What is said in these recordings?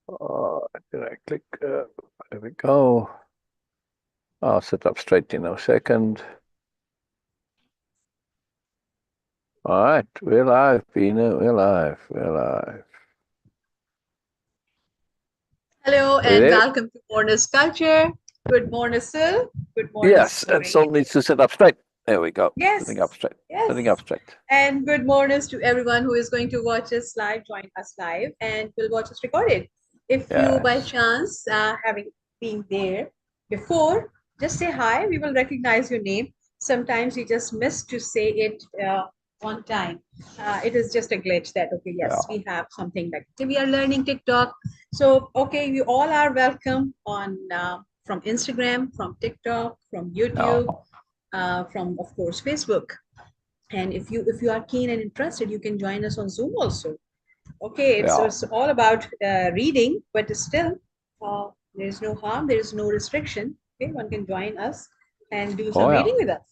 Did I click? There we go. I'll sit up straight in a second. All right, we're live, Beena. We're live. We're live. Hello and welcome to Moreness-Culture. Good morning, Syl. Good morning. Yes, and Syl needs to sit up straight. There we go. Yes. Sitting up straight. Yes. Sitting up straight. And good mornings to everyone who is going to watch us live, join us live, and will watch us recorded. If you, by chance, having been there before, just say hi. We will recognize your name. Sometimes you just miss to say it on time. It is just a glitch that, okay, yes, we have something like, okay, we are learning TikTok. So, okay, you all are welcome on from Instagram, from TikTok, from YouTube, from, of course, Facebook. And if you are keen and interested, you can join us on Zoom also. Okay, it's all about reading, but still, there is no harm, there is no restriction. Okay, one can join us and do some reading with us.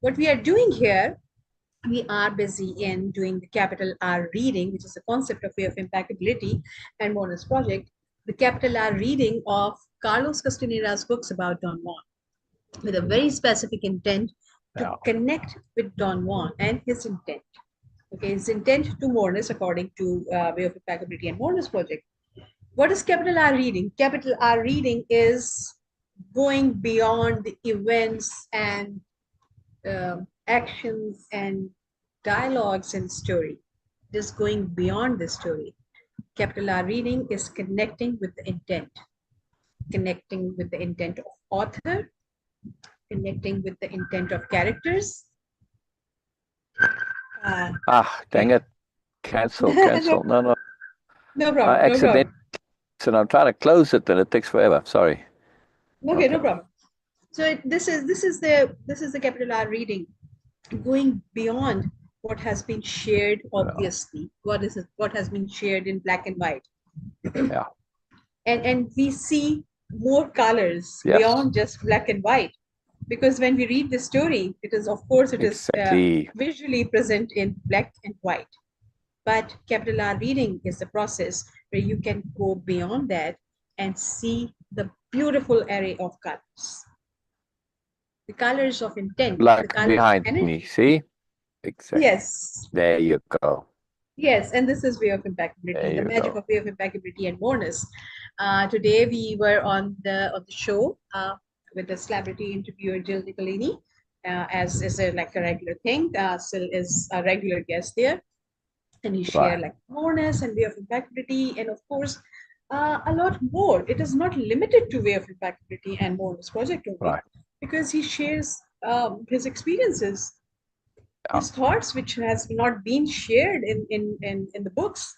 What we are doing here, we are busy in doing the capital R reading, which is the concept of Way-Of-Impeccability and Moreness project. The capital R reading of Carlos Castaneda's books about Don Juan, with a very specific intent to connect with Don Juan and his intent. Okay, his intent to Moreness according to Way-Of-Impeccability and Moreness project. What is capital R reading? Capital R reading is going beyond the events and actions and dialogues in story. Just going beyond the story. Capital R reading is connecting with the intent. Connecting with the intent of author, connecting with the intent of characters. Dang it. Cancel. No. No problem. Accidentally. So I'm trying to close it, and it takes forever. Sorry. Okay, no problem. So this is the capital R reading, going beyond what has been shared, obviously. What has been shared in black and white. Yeah. And we see more colors beyond just black and white. Because when we read the story, it is, of course, it is visually present in black and white. But capital R reading is the process where you can go beyond that and see the beautiful array of colors. The colors of intent. Like the colors behind me, see? Exactly. Yes. There you go. Yes, and this is Way-Of-Impeccability, the magic of Way-Of-Impeccability and Moreness. Today we were on the show with the celebrity interviewer Jill Nicolini, as is like a regular thing. Syl is a regular guest there, and he shared like Moreness and Way-Of-Impeccability, and of course a lot more. It is not limited to Way-Of-Impeccability and Moreness project only, because he shares his experiences. His thoughts, which has not been shared in the books.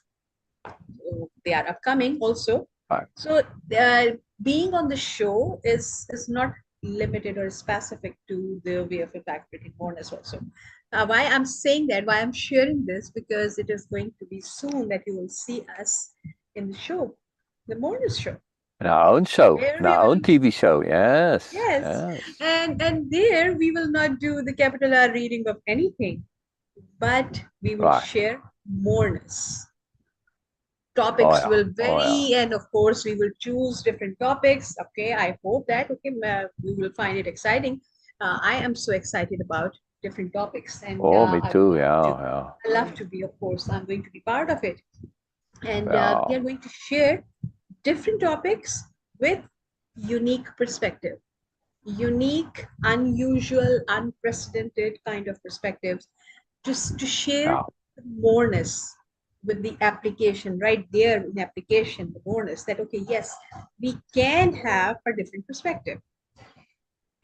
So they are upcoming also. So being on the show is not limited or specific to the Way-Of-Impeccability and Moreness also. Why I'm saying that, why I'm sharing this, because it is going to be soon that you will see us in the show, the Moreness show. In our own show, in our own TV show, yes. And there we will not do the capital R reading of anything, but we will share Moreness. Topics will vary, and of course we will choose different topics. Okay, I hope that we will find it exciting. I am so excited about different topics, and me too. I love to be, of course, I'm going to be part of it, and we are going to share different topics with unique perspective, unique, unusual, unprecedented kind of perspectives, just to share the Moreness with the application right there in application, the Moreness that, okay, yes, we can have a different perspective.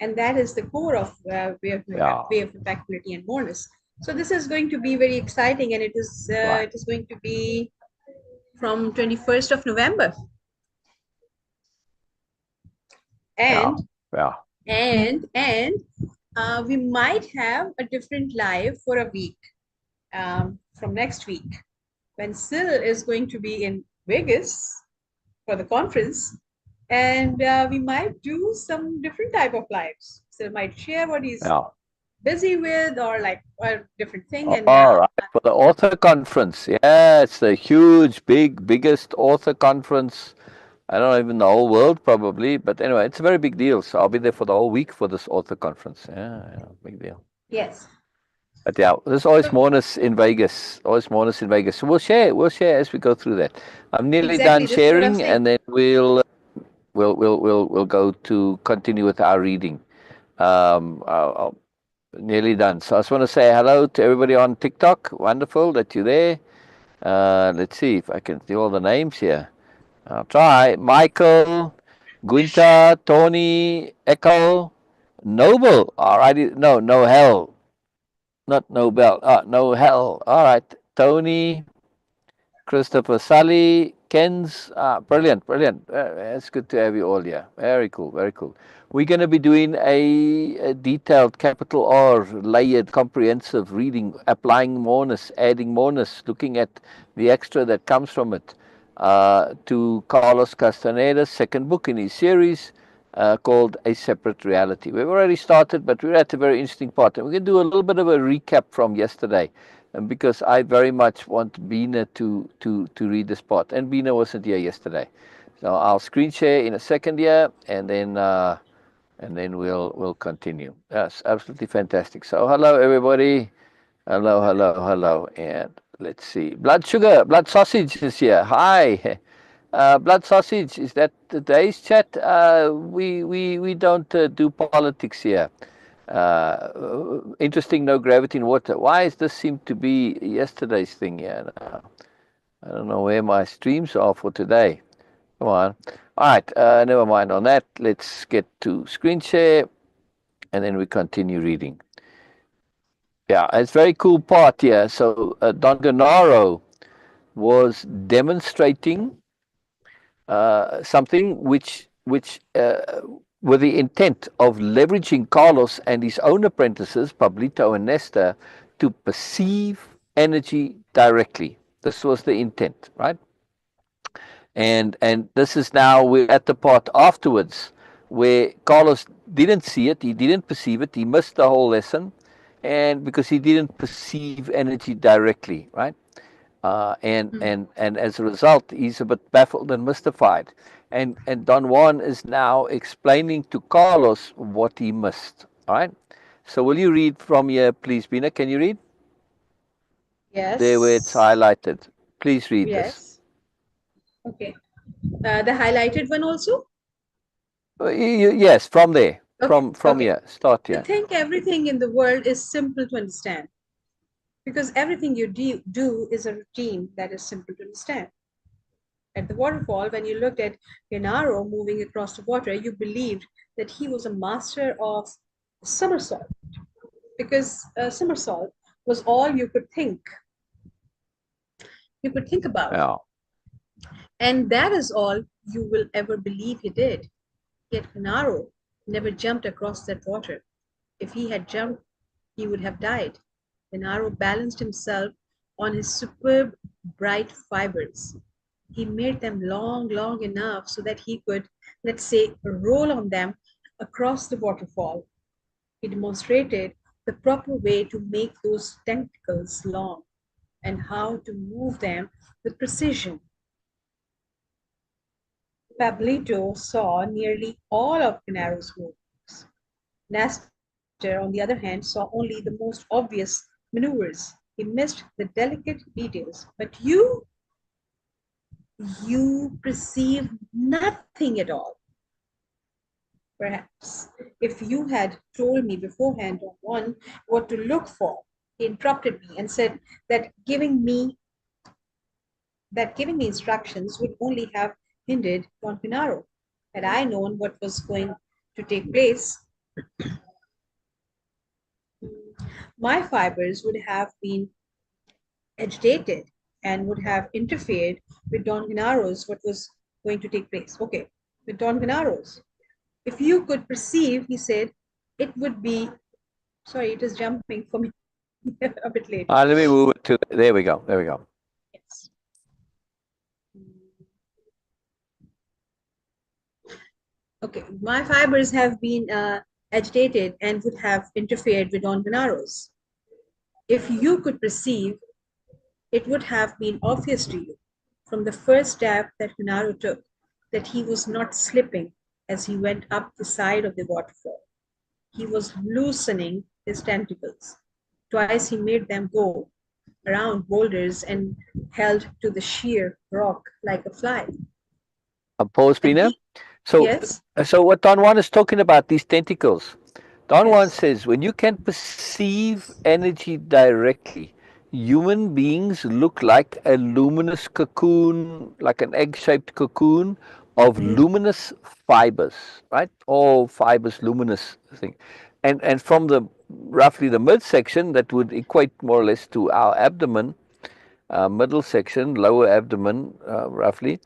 And that is the core of Way-Of-Impeccability and Moreness. So this is going to be very exciting, and it is going to be from 21st of November. And we might have a different live for a week from next week, when Syl is going to be in Vegas for the conference, and we might do some different type of lives. Syl might share what he's busy with, or like a different thing. And for the author conference. Yeah, it's the huge, biggest author conference I don't even know the whole world probably, but anyway, it's a very big deal. So I'll be there for the whole week for this author conference. Yeah, big deal. Yes. But yeah, there's always Moreness in Vegas. Always Moreness in Vegas. So we'll share as we go through that. I'm nearly Exactly. done This is what I'm sharing, saying. and then we'll go to continue with our reading. I'll nearly done. So I just want to say hello to everybody on TikTok. Wonderful that you're there. Let's see if I can see all the names here. I'll try. Michael, Gunther, Tony, Echo, Noble. All righty. No hell. Not Nobel. No hell. All right. Tony, Christopher Sully, Ken's, brilliant, brilliant. It's good to have you all here. Very cool, very cool. We're going to be doing a detailed capital R, layered, comprehensive reading, applying moreness, adding moreness, looking at the extra that comes from it, to Carlos Castaneda's second book in his series called A Separate Reality. We've already started, but we're at a very interesting part. And we're going to do a little bit of a recap from yesterday. And because I very much want Beena to read this part, and Beena wasn't here yesterday, so I'll screen share in a second here, and then we'll continue. Yes, absolutely fantastic. So hello everybody, hello, and let's see. Blood sugar, blood sausage is here. Hi, blood sausage. Is that today's chat? We don't do politics here. Interesting, no gravity in water. Why does this seem to be yesterday's thing here? I don't know where my streams are for today. Come on. All right, never mind on that. Let's get to screen share, and then we continue reading. Yeah, it's a very cool part here. So Don Gennaro was demonstrating something which with the intent of leveraging Carlos and his own apprentices, Pablito and Nestor, to perceive energy directly. This was the intent, right? And this is now we're at the part afterwards where Carlos didn't see it, he didn't perceive it, he missed the whole lesson, and because he didn't perceive energy directly, right? And as a result, he's a bit baffled and mystified. And Don Juan is now explaining to Carlos what he missed. All right. So will you read from here, please, Beena? Can you read? There where it's Yes. highlighted. Please read this. Yes. Okay. The highlighted one also? Yes, from there. Okay. From Okay. here. Start To here. think everything in the world is simple to understand. Because everything you do is a routine that is simple to understand. At the waterfall, when you looked at Gennaro moving across the water, you believed that he was a master of somersault, because somersault was all you could think. You could think about. Yeah. And that is all you will ever believe he did. Yet Gennaro never jumped across that water. If he had jumped, he would have died. Gennaro balanced himself on his superb bright fibers. He made them long enough so that he could, let's say, roll on them across the waterfall. He demonstrated the proper way to make those tentacles long and how to move them with precision. Pablito saw nearly all of Gennaro's moves. Nestor, on the other hand, saw only the most obvious maneuvers. He missed the delicate details. But you perceive nothing at all. Perhaps if you had told me beforehand on what to look for, he interrupted me and said that giving me instructions would only have hindered Don Gennaro. Had I known what was going to take place, my fibers would have been agitated and would have interfered with Don Gennaro's what was going to take place. Okay, with Don Gennaro's. If you could perceive, he said, it would be, sorry, it is jumping for me a bit later. Let me move it to, there we go. Yes. Okay, my fibers have been agitated and would have interfered with Don Gennaro's. If you could perceive, it would have been obvious to you from the first step that Gennaro took that he was not slipping as he went up the side of the waterfall. He was loosening his tentacles. Twice he made them go around boulders and held to the sheer rock like a fly. Pause, And Beena. he, So, yes, so what Don Juan is talking about, these tentacles. Don Juan yes, says when you can perceive energy directly, human beings look like a luminous cocoon, like an egg-shaped cocoon of mhm, luminous fibers, right? All fibers, luminous thing. And from the roughly the midsection, that would equate more or less to our abdomen, middle section, lower abdomen, roughly,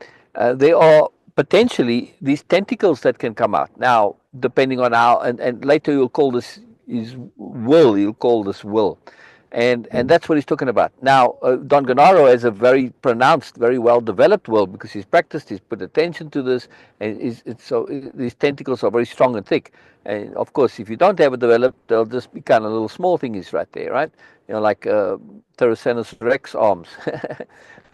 there are potentially these tentacles that can come out. Now, depending on how, and later you'll call this is will, you'll call this will. And that's what he's talking about. Now, Don Gennaro has a very pronounced, very well developed will because he's practiced, he's put attention to this, and these tentacles are very strong and thick. And of course, if you don't have it developed, they'll just be kind of little small thingies right there, right? Like Pterosaurus Rex arms.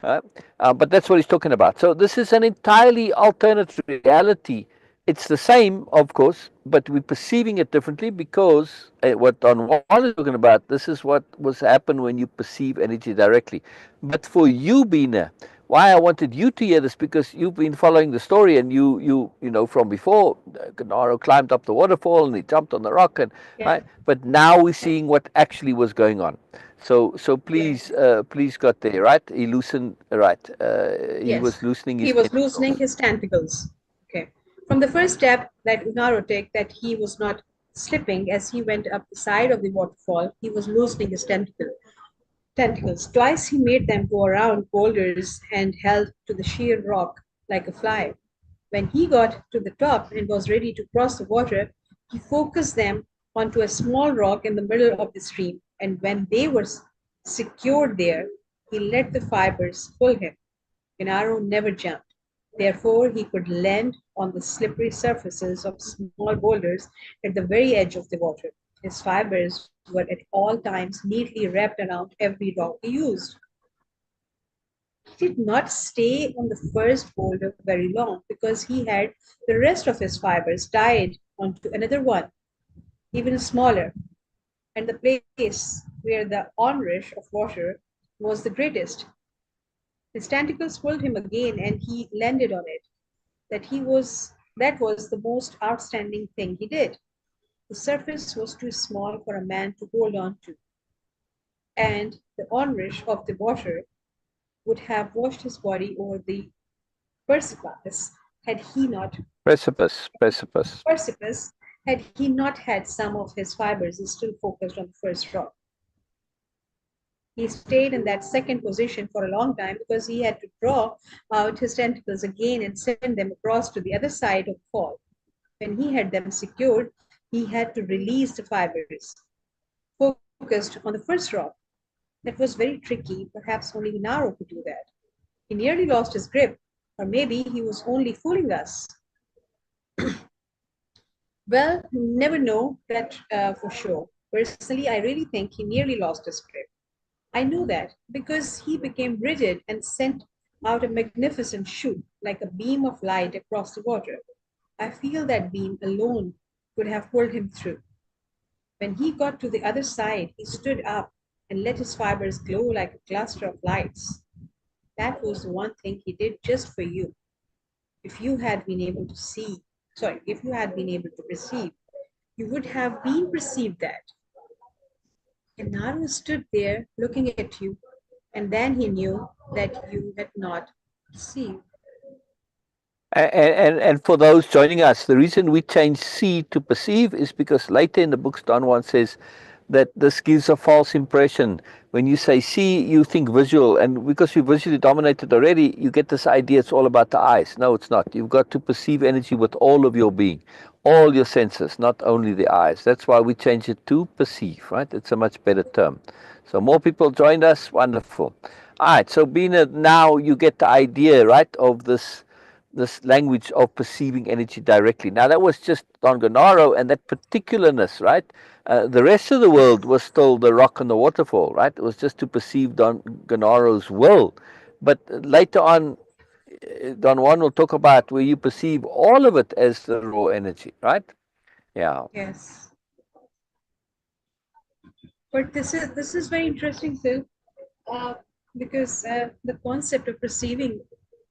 Right? But that's what he's talking about. So this is an entirely alternate reality. It's the same, of course, but we're perceiving it differently because what Don Juan is talking about, this is what was happen when you perceive energy directly. But for you, Beena, why I wanted you to hear this because you've been following the story and you know from before, Gennaro climbed up the waterfall and he jumped on the rock and yeah, right. But now we're seeing what actually was going on. So please, yes, please got there, right? He loosened, right? He yes. was loosening He his was loosening tentacles. his tentacles. Okay. From the first step that Unaro took, that he was not slipping as he went up the side of the waterfall, he was loosening his tentacles. Twice he made them go around boulders and held to the sheer rock like a fly. When he got to the top and was ready to cross the water, he focused them onto a small rock in the middle of the stream, and when they were secured there, he let the fibers pull him. Gennaro never jumped. Therefore, he could land on the slippery surfaces of small boulders at the very edge of the water. His fibers were at all times neatly wrapped around every rock he used. He did not stay on the first boulder very long because he had the rest of his fibers tied onto another one, even smaller, and the place where the onrush of water was the greatest. His tentacles pulled him again and he landed on it. That was the most outstanding thing he did. The surface was too small for a man to hold on to, and the onrush of the water would have washed his body over the precipice had he not Precipice, precipice. precipice had he not had some of his fibers still focused on the first rock. He stayed in that second position for a long time because he had to draw out his tentacles again and send them across to the other side of the fall. When he had them secured, he had to release the fibers, focused on the first rock. That was very tricky. Perhaps only Inaro could do that. He nearly lost his grip, or maybe he was only fooling us. Well, you never know that for sure. Personally, I really think he nearly lost his grip. I know that because he became rigid and sent out a magnificent shoot like a beam of light across the water. I feel that beam alone could have pulled him through. When he got to the other side, he stood up and let his fibers glow like a cluster of lights. That was the one thing he did just for you. If you had been able to see, sorry, if you had been able to perceive, you would have been perceived that. And Naru stood there looking at you, and then he knew that you had not perceived. And for those joining us, the reason we change see to perceive is because later in the books, Don Juan says that this gives a false impression. When you say see, you think visual, and because you're visually dominated already, you get this idea it's all about the eyes. No, it's not. You've got to perceive energy with all of your being, all your senses, not only the eyes. That's why we change it to perceive, right? It's a much better term. So more people joined us. Wonderful. All right. So Beena, now you get the idea, right, of this language of perceiving energy directly. Now that was just Don Gennaro and that particularness, right? The rest of the world was still the rock and the waterfall, right? It was just to perceive Don Gennaro's will. But later on, Don Juan will talk about where you perceive all of it as the raw energy, right? Yeah. Yes. But this is very interesting, Phil, uh, because the concept of perceiving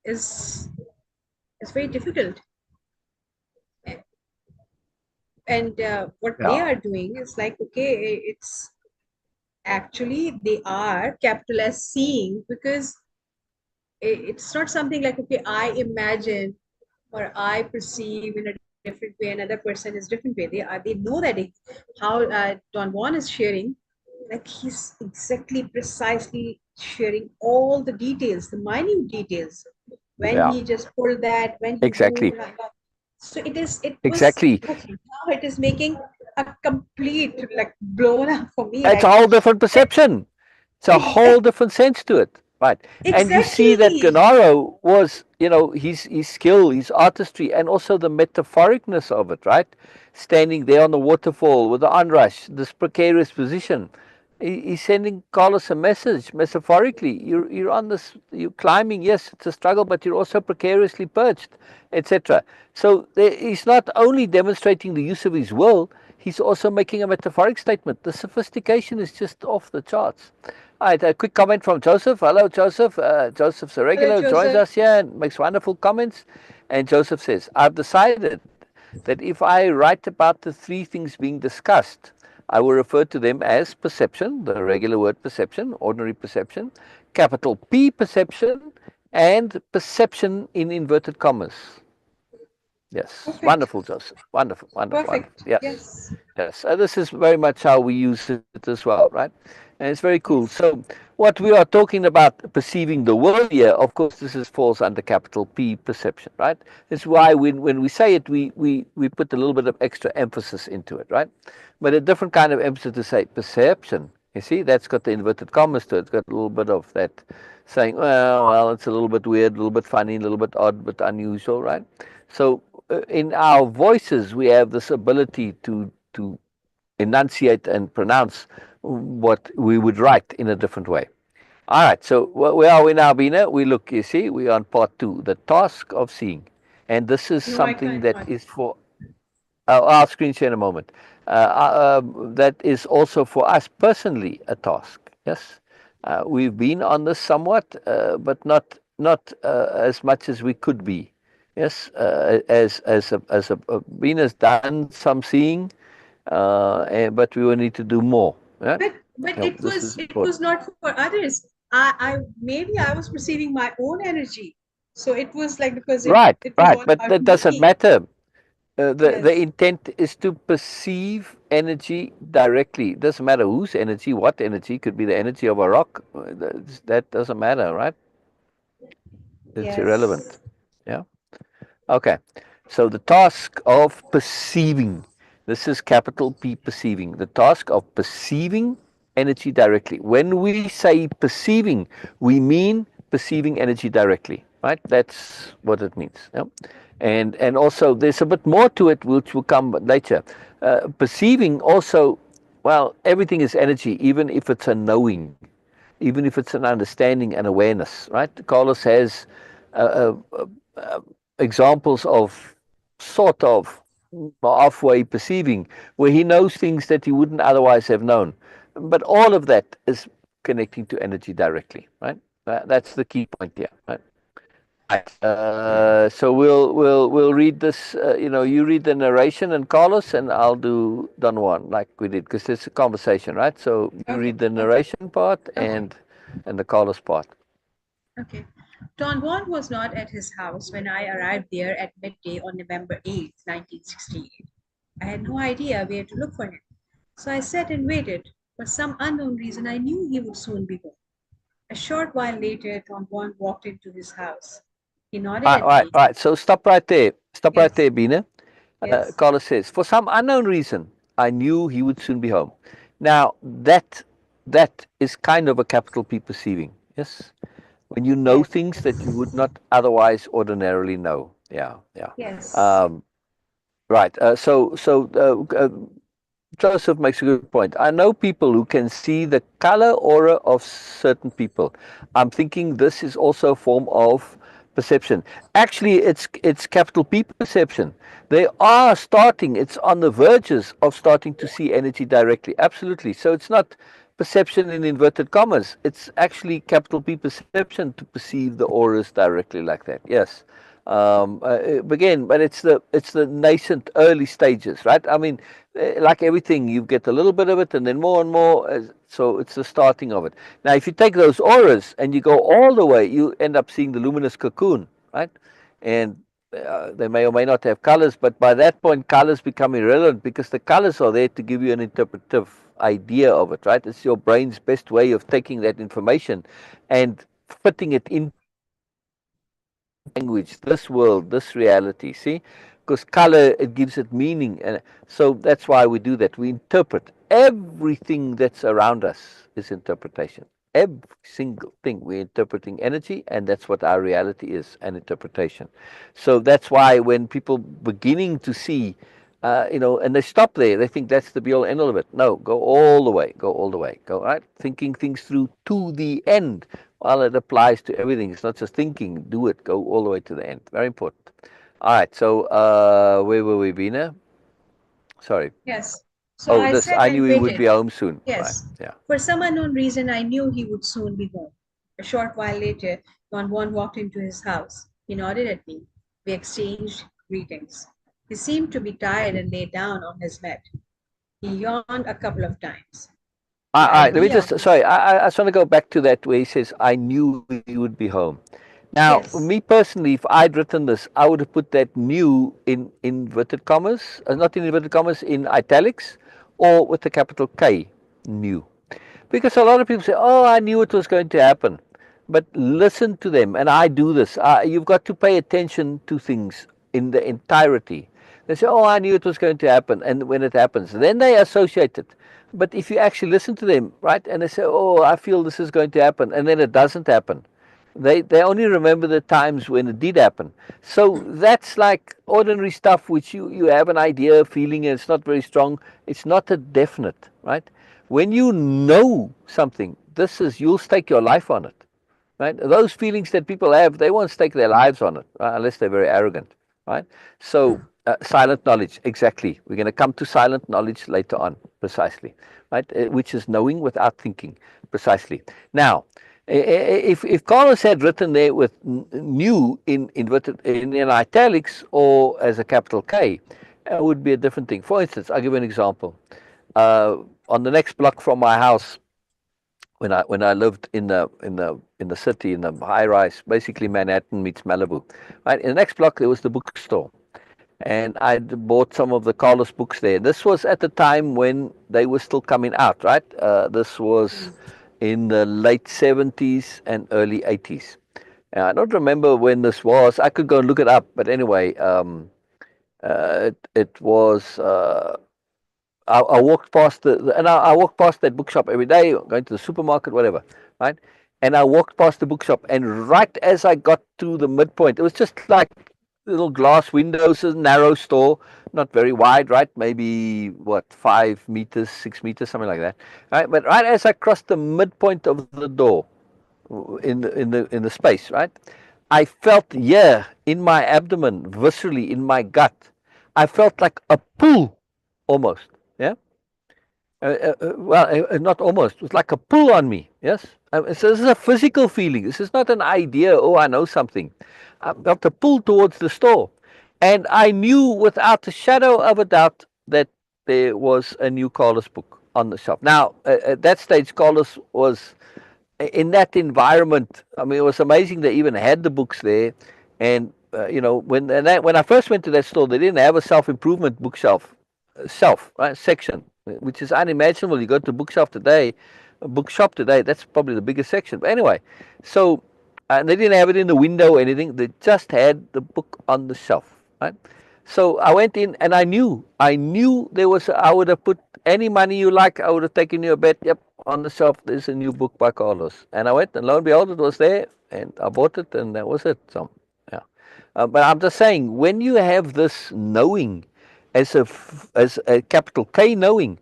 is is very difficult. And what they Yeah. are doing is like, okay, it's actually they are capital S seeing, because it's not something like, okay, I imagine or I perceive in a different way, another person is different way. They know that how Don Juan is sharing, like he's exactly precisely sharing all the details, the minute details, when Yeah. he just pulled that, when he Exactly. moved like that. So it was Exactly. like now it is making a complete like blown up for me, It's like a whole different eh, perception. It's a whole exact, different sense to it, right? And you see that exactly. Gennaro was, his skill, his artistry, and also the metaphoricness of it, right? Standing there on the waterfall with the onrush, this precarious position. He's sending Carlos a message metaphorically. You're on this, you're climbing. Yes, it's a struggle, but you're also precariously perched, etc. So he's not only demonstrating the use of his will, he's also making a metaphoric statement. The sophistication is just off the charts. All right, a quick comment from Joseph. Hello, Joseph. Joseph's a Hello, regular, joins Joseph. us here and makes wonderful comments. And Joseph says, I've decided that if I write about the three things being discussed, I will refer to them as perception, the regular word perception, ordinary perception, capital P perception, and perception in inverted commas. Yes, Perfect. wonderful, Joseph. Wonderful, wonderful, wonderful. Perfect. Yes, Yes. yes. This is very much how we use it as well, right? And it's very cool. Yes. So, what we are talking about perceiving the world here, of course, falls under capital P perception, right? It's why when we say it, we put a little bit of extra emphasis into it, right? But a different kind of emphasis to say perception. You see, that's got the inverted commas to it. It's got a little bit of that saying, well, it's a little bit weird, a little bit funny, a little bit odd, but unusual, right? So in our voices, we have this ability to enunciate and pronounce what we would write in a different way. All right, so where are we now, Beena? We look, you see, we're on part two, the task of seeing. And this is No, I something that cannot. is for, I'll screen share in a moment. That is also for us personally a task. Yes, we've been on this somewhat, but not as much as we could be. Yes, Bean has done some seeing, but we will need to do more. Yeah, But no, it this was is it was important. not for others. I maybe I was perceiving my own energy. So it was like, because it Right, it was right, all but about that doesn't me. matter. The Yes. intent is to perceive energy directly. It doesn't matter whose energy, what energy. Could be the energy of a rock. That doesn't matter, right? It's Yes. irrelevant. Yeah. Okay. So the task of perceiving. This is capital P perceiving. The task of perceiving energy directly. When we say perceiving, we mean perceiving energy directly, right? That's what it means. Yeah? And also there's a bit more to it which will come later. Perceiving also, well, everything is energy, even if it's a knowing, even if it's an understanding and awareness, right? Carlos has uh, uh, uh, examples of sort of halfway perceiving, where he knows things that he wouldn't otherwise have known. But all of that is connecting to energy directly, right? That's the key point here, right? Right. So we'll read this. You read the narration and Carlos, and I'll do Don Juan like we did, because it's a conversation, right? So you Okay. read the Okay. narration part Okay. and the Carlos part. Okay. Don Juan was not at his house when I arrived there at midday on November 8th, 1968. I had no idea where to look for him. So I sat and waited. For some unknown reason, I knew he would soon be home. A short while later, Don Juan walked into his house. He nodded Right, at right, me. right. So stop right there. Stop right Yes, there, Bina. yes, Carlos says, for some unknown reason, I knew he would soon be home. Now that is kind of a capital P perceiving. Yes, when you know yes, things that you would not otherwise ordinarily know. Yeah, yeah. yes, Um, right. Joseph makes a good point. I know people who can see the color aura of certain people. I'm thinking this is also a form of perception. Actually, it's capital P perception. They are starting. It's on the verges of starting to see energy directly. Absolutely. So it's not perception in inverted commas. It's actually capital P perception to perceive the auras directly like that. Yes. Again, but it's the nascent early stages, right? I mean, like everything, you get a little bit of it, and then more and more. So it's the starting of it. Now, if you take those auras and you go all the way, you end up seeing the luminous cocoon, right? And they may or may not have colors, but by that point, colors become irrelevant because the colors are there to give you an interpretive idea of it, right? It's your brain's best way of taking that information and fitting it into language, this world, this reality. See, because color, it gives it meaning, and so that's why we do that. We interpret everything that's around us is interpretation. Every single thing we're interpreting energy, and that's what our reality is, an interpretation. So that's why when people beginning to see, and they stop there, they think that's the be all end all of it. No, go all the way, go all the way, go right, thinking things through to the end. Well, it applies to everything. It's not just thinking. Do it. Go all the way to the end. Very important. All right. So where were we, Beena? Sorry. Yes. So Oh, I this. sat I knew and he would be waited. home soon. Right. Yes. Yeah. For some unknown reason, I knew he would soon be home. A short while later, Don Juan walked into his house. He nodded at me. We exchanged greetings. He seemed to be tired and lay down on his bed. He yawned a couple of times. The All right. Let me idea just. of Sorry. I just want to go back to that where he says, "I knew he would be home." Now, me yes, personally, if I'd written this, I would have put that "new" in inverted commas, not in inverted commas, in italics, or with the capital K, new. Because a lot of people say, "Oh, I knew it was going to happen," but listen to them, and I do this. You've got to pay attention to things in the entirety. They say, "Oh, I knew it was going to happen," and when it happens, then they associate it. But if you actually listen to them, right, and they say, "Oh, I feel this is going to happen," and then it doesn't happen, they only remember the times when it did happen. So that's like ordinary stuff which you have an idea, feeling, and it's not very strong. It's not a definite, right? When you know something, this is, you'll stake your life on it, right? Those feelings that people have, they won't stake their lives on it, right? Unless they're very arrogant, right? So silent knowledge, exactly. We're going to come to silent knowledge later on, precisely, right? Which is knowing without thinking, precisely. Now, if Carlos had written there with new in inverted in italics or as a capital K, it would be a different thing. For instance, I'll give you an example. On the next block from my house, when I lived in the city, in the high rise, basically Manhattan meets Malibu, right? In the next block there was the bookstore, and I bought some of the Carlos books there. This was at the time when they were still coming out, right? This was in the late 70s and early 80s. I don't remember when this was. I could go and look it up, but anyway, it was. I walked past and I walked past that bookshop every day, going to the supermarket, whatever, right? And I walked past the bookshop, and right as I got to the midpoint, it was just like little glass windows, a narrow store, not very wide, right? Maybe what, 5 meters, 6 meters, something like that, right? But right as I crossed the midpoint of the door, in the space, right? I felt, yeah, in my abdomen, viscerally in my gut, I felt like a pull, almost, yeah. Well, not almost. It was like a pull on me. Yes. So this is a physical feeling. This is not an idea. Oh, I know something. I felt a pull towards the store, and I knew without a shadow of a doubt that there was a new Carlos book on the shelf. Now, at that stage, Carlos was in that environment. I mean, it was amazing they even had the books there, and when I first went to that store, they didn't have a self-improvement bookshelf, right, section, which is unimaginable. You go to a bookshop today, that's probably the biggest section. But anyway, so they didn't have it in the window or anything. They just had the book on the shelf, right? So I went in and I knew there was. I would have put any money you like. I would have taken you a bet. Yep, on the shelf there's a new book by Carlos. And I went, and lo and behold, it was there, and I bought it, and that was it. So yeah, but I'm just saying, when you have this knowing, as a capital K knowing,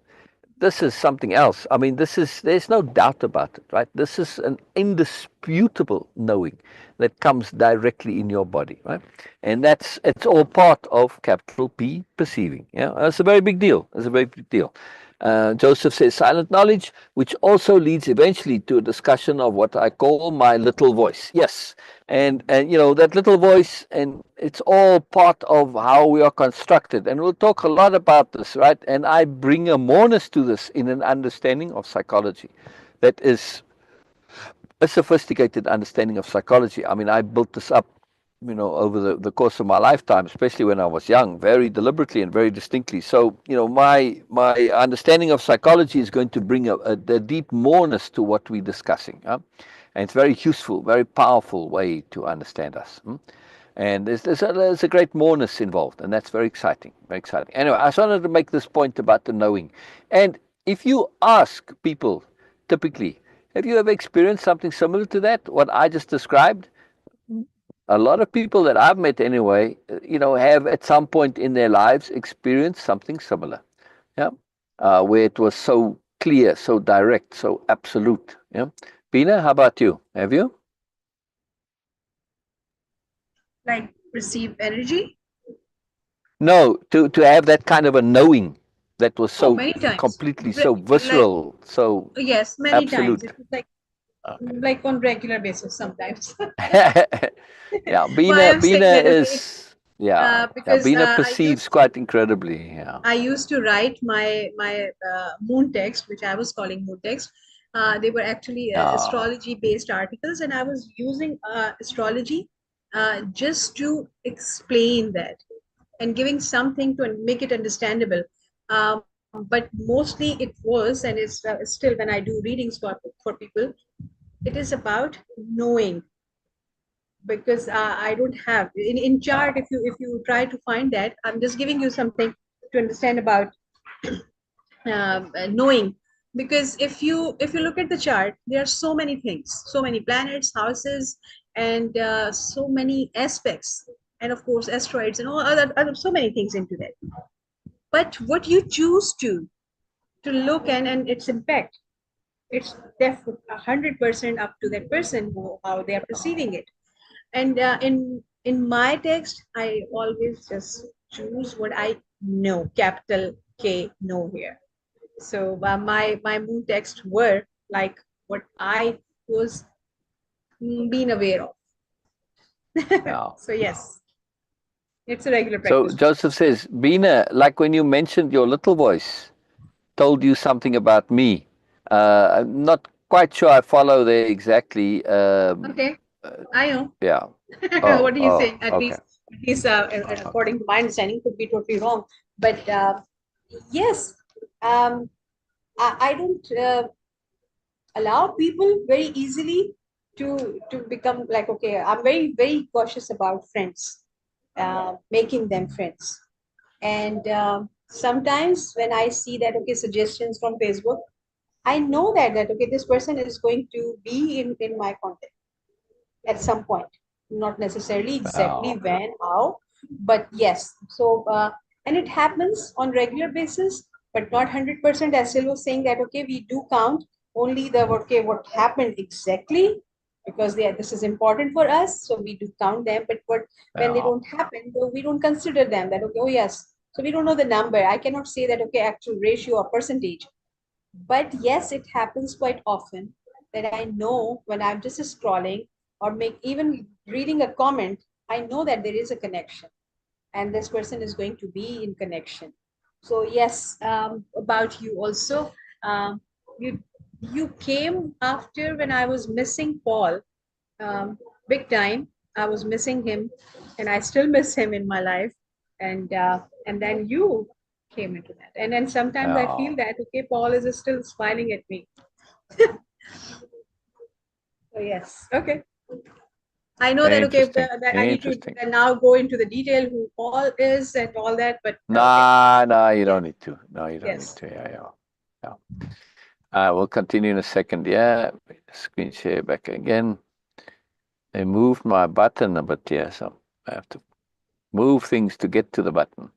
this is something else. I mean, there's no doubt about it, right? This is an indisputable knowing that comes directly in your body, right? And it's all part of capital P perceiving. Yeah, that's a very big deal. It's a very big deal. Joseph says silent knowledge, which also leads eventually to a discussion of what I call my little voice. Yes, and that little voice, and it's all part of how we are constructed, and we'll talk a lot about this, right? And I bring a moreness to this in an understanding of psychology that is a sophisticated understanding of psychology. I mean, I built this up, over the course of my lifetime, especially when I was young, very deliberately and very distinctly. So, my understanding of psychology is going to bring a deep moreness to what we're discussing. And it's very useful, very powerful way to understand us. And there's a great moreness involved, and that's very exciting, very exciting. Anyway, I just wanted to make this point about the knowing. And if you ask people, typically, have you ever experienced something similar to that, what I just described? A lot of people that I've met anyway, have at some point in their lives experienced something similar. Yeah. Where it was so clear, so direct, so absolute. Yeah. Beena, how about you? Have you? Like receive energy? No, to have that kind of a knowing that was Oh, so many times. completely, so Like, visceral, so yes, many times. absolute. It was Okay. like on regular basis sometimes. Yeah, Why I'm saying Beena that, okay, is, yeah, yeah. because Beena perceives quite incredibly. Yeah. I used to write my moon text, which I was calling moon text. They were actually Yeah. astrology based articles, and I was using astrology just to explain that and giving something to make it understandable. But mostly it was, and it's still when I do readings for people, it is about knowing, because I don't have in chart. If you try to find that, I'm just giving you something to understand about knowing. Because if you look at the chart, there are so many things, so many planets, houses, and so many aspects, and of course asteroids and all other so many things into that. But what you choose to look and its impact, it's definitely 100% up to that person, how they are perceiving it. And in my text, I always just choose what I know, capital K, know here. So my moon texts were like what I was being aware of. Yeah. So yes, it's a regular So practice for me. Joseph says, Beena, like when you mentioned your little voice told you something about me. I'm not quite sure I follow there exactly. Okay, I know. Yeah. What are you Oh, saying? okay. At least Okay. according to my understanding, could be totally wrong. But yes, I don't allow people very easily to become like, okay, I'm very cautious about friends, making them friends. And sometimes when I see that, okay, suggestions from Facebook, I know that okay, this person is going to be in my contact at some point, not necessarily exactly Oh, when, how, but yes. So and it happens on regular basis, but not 100%. As Syl was saying that, okay, we do count only the, okay, what happened exactly, because this is important for us, so we do count them. But what, when they yeah. don't happen, so we don't consider them, that okay, oh yes, so we don't know the number. I cannot say that, okay, actual ratio or percentage. But yes, it happens quite often that I know when I'm just scrolling or make even reading a comment, I know that there is a connection and this person is going to be in connection. So yes, about you also, you you came after when I was missing Paul, big time. I was missing him, and I still miss him in my life. And then you came into that, and then sometimes I Yeah. feel that, okay, Paul is still smiling at me. So yes, okay. I know that, okay, Interesting. that I need to Interesting. now go into the detail who Paul is and all that, but okay, Nah, nah, you yes, don't need to. No, you don't need yes. to. Yeah, yeah. Yeah. We'll continue in a second. Yeah. Screen share back again. They moved my button a bit here, so I have to move things to get to the button.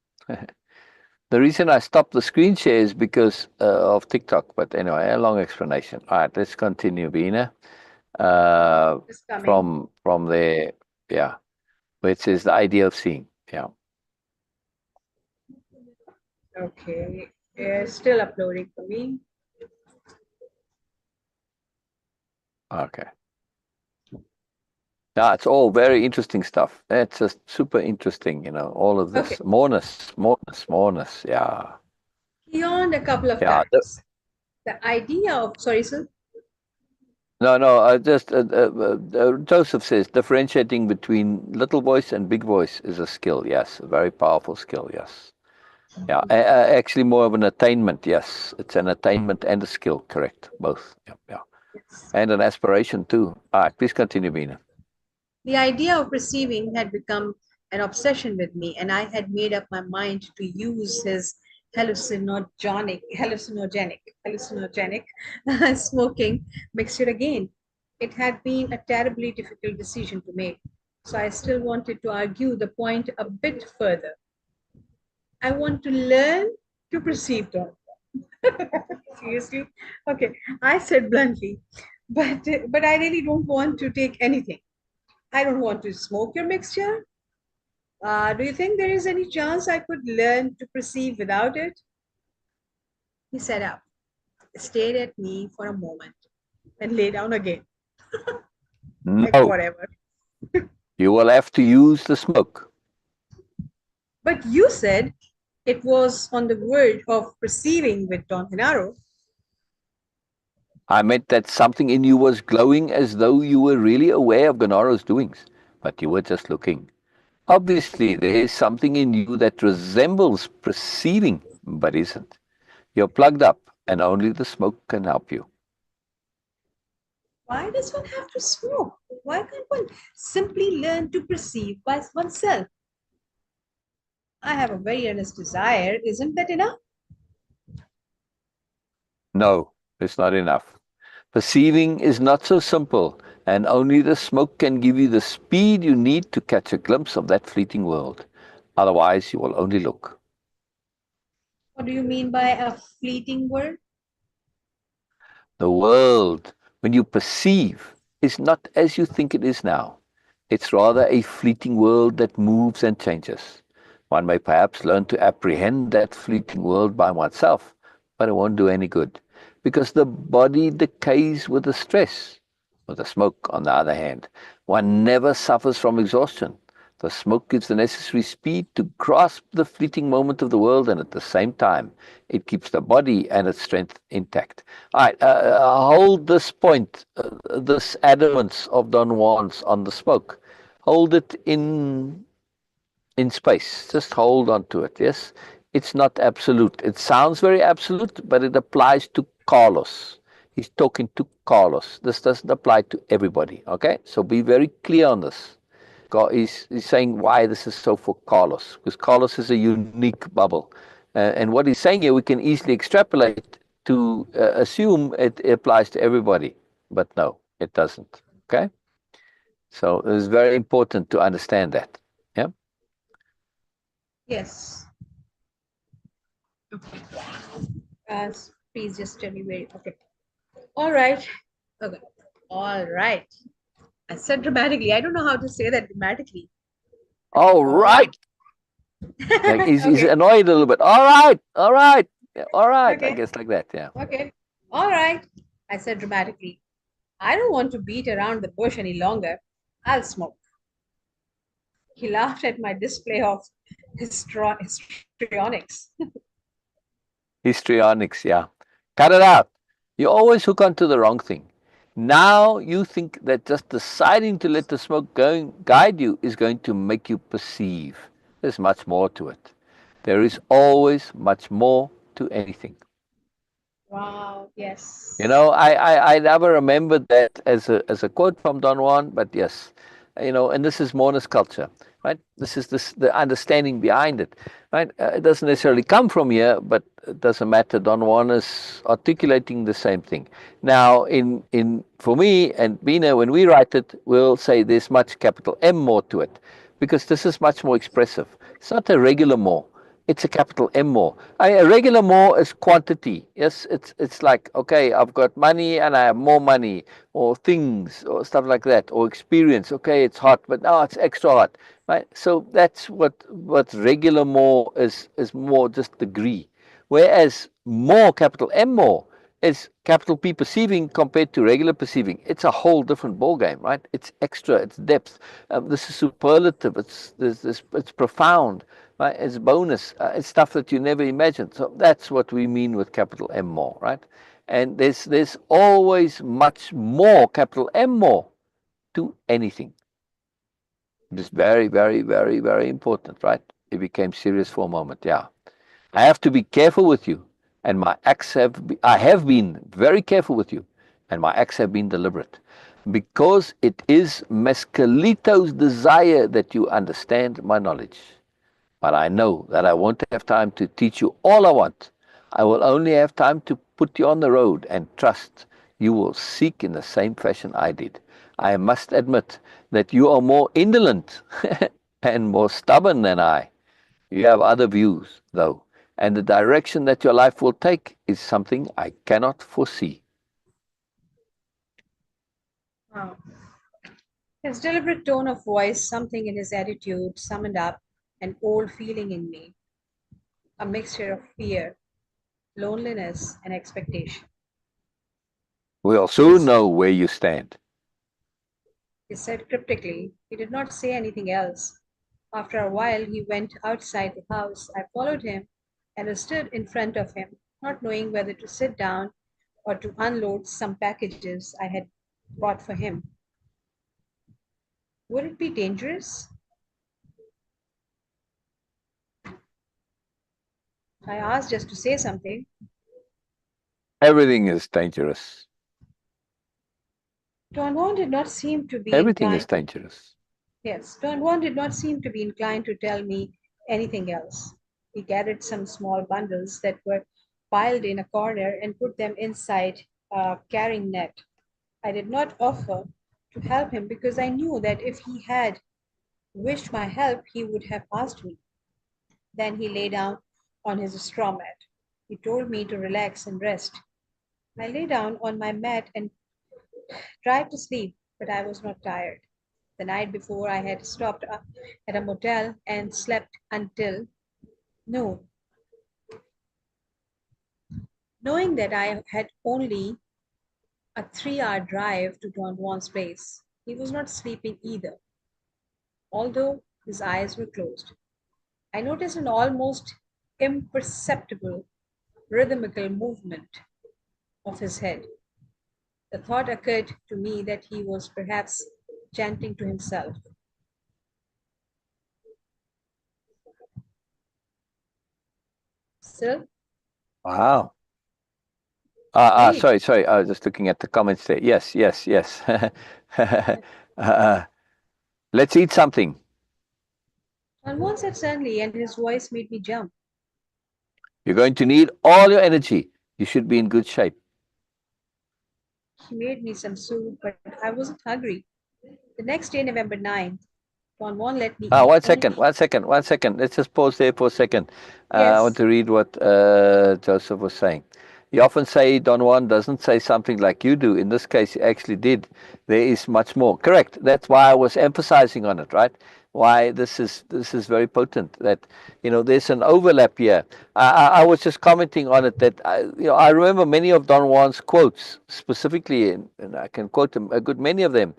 The reason I stopped the screen share is because of TikTok. But anyway, a long explanation. All right, let's continue, Beena. It's coming. From there, yeah, which is the idea of seeing. Yeah. Okay. It's still uploading for me. Okay. Yeah, it's all very interesting stuff. It's just super interesting, all of Okay. this. Moreness. Yeah. Beyond a couple of Yeah. times. The idea of, sorry, sir. No. Just Joseph says differentiating between little voice and big voice is a skill. Yes, a very powerful skill. Yes. Yeah. Actually, more of an attainment. Yes, it's an attainment and a skill. Correct. Both. Yeah. Yeah. Yes. And an aspiration too. All right. Please continue, Beena. The idea of perceiving had become an obsession with me, and I had made up my mind to use his hallucinogenic smoking mixture again. It had been a terribly difficult decision to make, so I still wanted to argue the point a bit further. I want to learn to perceive Don. Seriously? Okay, I said bluntly, but I really don't want to take anything. I don't want to smoke your mixture. Do you think there is any chance I could learn to perceive without it? He sat up, stared at me for a moment, and lay down again. Like No, whatever. you will have to use the smoke. But you said it was on the verge of perceiving with Don Genaro. I meant that something in you was glowing as though you were really aware of Ganaro's doings, but you were just looking. Obviously, there is something in you that resembles perceiving, but isn't. You're plugged up, and only the smoke can help you. Why does one have to smoke? Why can't one simply learn to perceive by oneself? I have a very earnest desire. Isn't that enough? No, it's not enough. Perceiving is not so simple, and only the smoke can give you the speed you need to catch a glimpse of that fleeting world. Otherwise, you will only look. What do you mean by a fleeting word? The world, when you perceive, is not as you think it is now. It's rather a fleeting world that moves and changes. One may perhaps learn to apprehend that fleeting world by oneself, but it won't do any good, because the body decays with the stress. With the smoke, on the other hand, one never suffers from exhaustion. The smoke gives the necessary speed to grasp the fleeting moment of the world, and at the same time, it keeps the body and its strength intact. All right, hold this point, this adamance of Don Juan's on the smoke. Hold it in space. Just hold on to it. Yes, it's not absolute. It sounds very absolute, but it applies to Carlos. He's talking to Carlos. This doesn't apply to everybody. Okay, so be very clear on this. He's saying why this is so for Carlos, because Carlos is a unique bubble. And what he's saying here, we can easily extrapolate to assume it applies to everybody. But no, it doesn't. Okay? So it's very important to understand that. Yeah? Yes. Okay. Please just tell me where. Okay. All right. Okay. All right. I said dramatically. I don't know how to say that dramatically. All right. Like he's annoyed a little bit. All right. All right. Yeah, all right. Okay. I guess like that. Yeah. Okay. All right. I said dramatically. I don't want to beat around the bush any longer. I'll smoke. He laughed at my display of histrionics. Histrionics. Yeah. Cut it out. You always hook onto the wrong thing. Now you think that just deciding to let the smoke guide you is going to make you perceive. There's much more to it. There is always much more to anything. Wow, yes. I never remembered that as a quote from Don Juan, but yes, and this is Moreness-Culture, right? This is the understanding behind it, right? It doesn't necessarily come from here, but it doesn't matter. Don Juan is articulating the same thing. Now, for me and Beena, when we write it, we'll say there's much capital M more to it, because this is much more expressive. It's not a regular more. it's a capital M more. A regular more is quantity. Yes, it's like, okay, I've got money and I have more money, or things, or stuff like that, or experience. Okay, it's hot, but now it's extra hot, right? So that's what regular more is more just degree. Whereas more, capital M more, is capital P perceiving compared to regular perceiving. It's a whole different ball game, right? It's extra, it's depth. This is superlative. It's profound, right? It's bonus. It's stuff that you never imagined. So that's what we mean with capital M more, right? And there's always much more, capital M more, to anything. It's very, very, very, very important, right? It became serious for a moment. Yeah, I have to be careful with you, and my acts I have been very careful with you, and my acts have been deliberate, because it is Mescalito's desire that you understand my knowledge. But I know that I won't have time to teach you all I want. I will only have time to put you on the road, and trust you will seek in the same fashion I did. I must admit that you are more indolent and more stubborn than I. You have other views, though, and the direction that your life will take is something I cannot foresee. Wow. His deliberate tone of voice, something in his attitude, summoned up an old feeling in me, a mixture of fear, loneliness, and expectation. We'll He, soon know where you stand. he said cryptically. He did not say anything else. After a while, he went outside the house. I followed him and I stood in front of him, not knowing whether to sit down or to unload some packages I had bought for him. Would it be dangerous? I asked just to say something. Everything is dangerous. Don Juan did not seem to be Everything is inclined. dangerous. Yes, Don Juan did not seem to be inclined to tell me anything else. He gathered some small bundles that were piled in a corner and put them inside a carrying net. I did not offer to help him because I knew that if he had wished my help, he would have asked me. Then he lay down on his straw mat. He told me to relax and rest. I lay down on my mat and tried to sleep, but I was not tired. The night before, I had stopped up at a motel and slept until noon, knowing that I had only a 3 hour drive to Don Juan's place. He was not sleeping either, although his eyes were closed. I noticed an almost imperceptible rhythmical movement of his head. The thought occurred to me that he was perhaps chanting to himself. Still, Wow. read. Sorry. I was just looking at the comments there. Yes. Let's eat something. Don Juan said suddenly, and his voice made me jump. You're going to need all your energy. You should be in good shape. He made me some soup, but I wasn't hungry. The next day, November 9th, Don Juan let me eat One only. second. Let's just pause there for a second. I want Yes, to read what Joseph was saying. You often say Don Juan doesn't say something like you do. In this case, he actually did. There is much more. Correct. That's why I was emphasizing on it, right? Why this is very potent. That there's an overlap here. I was just commenting on it that I remember many of Don Juan's quotes specifically, and I can quote them, a good many of them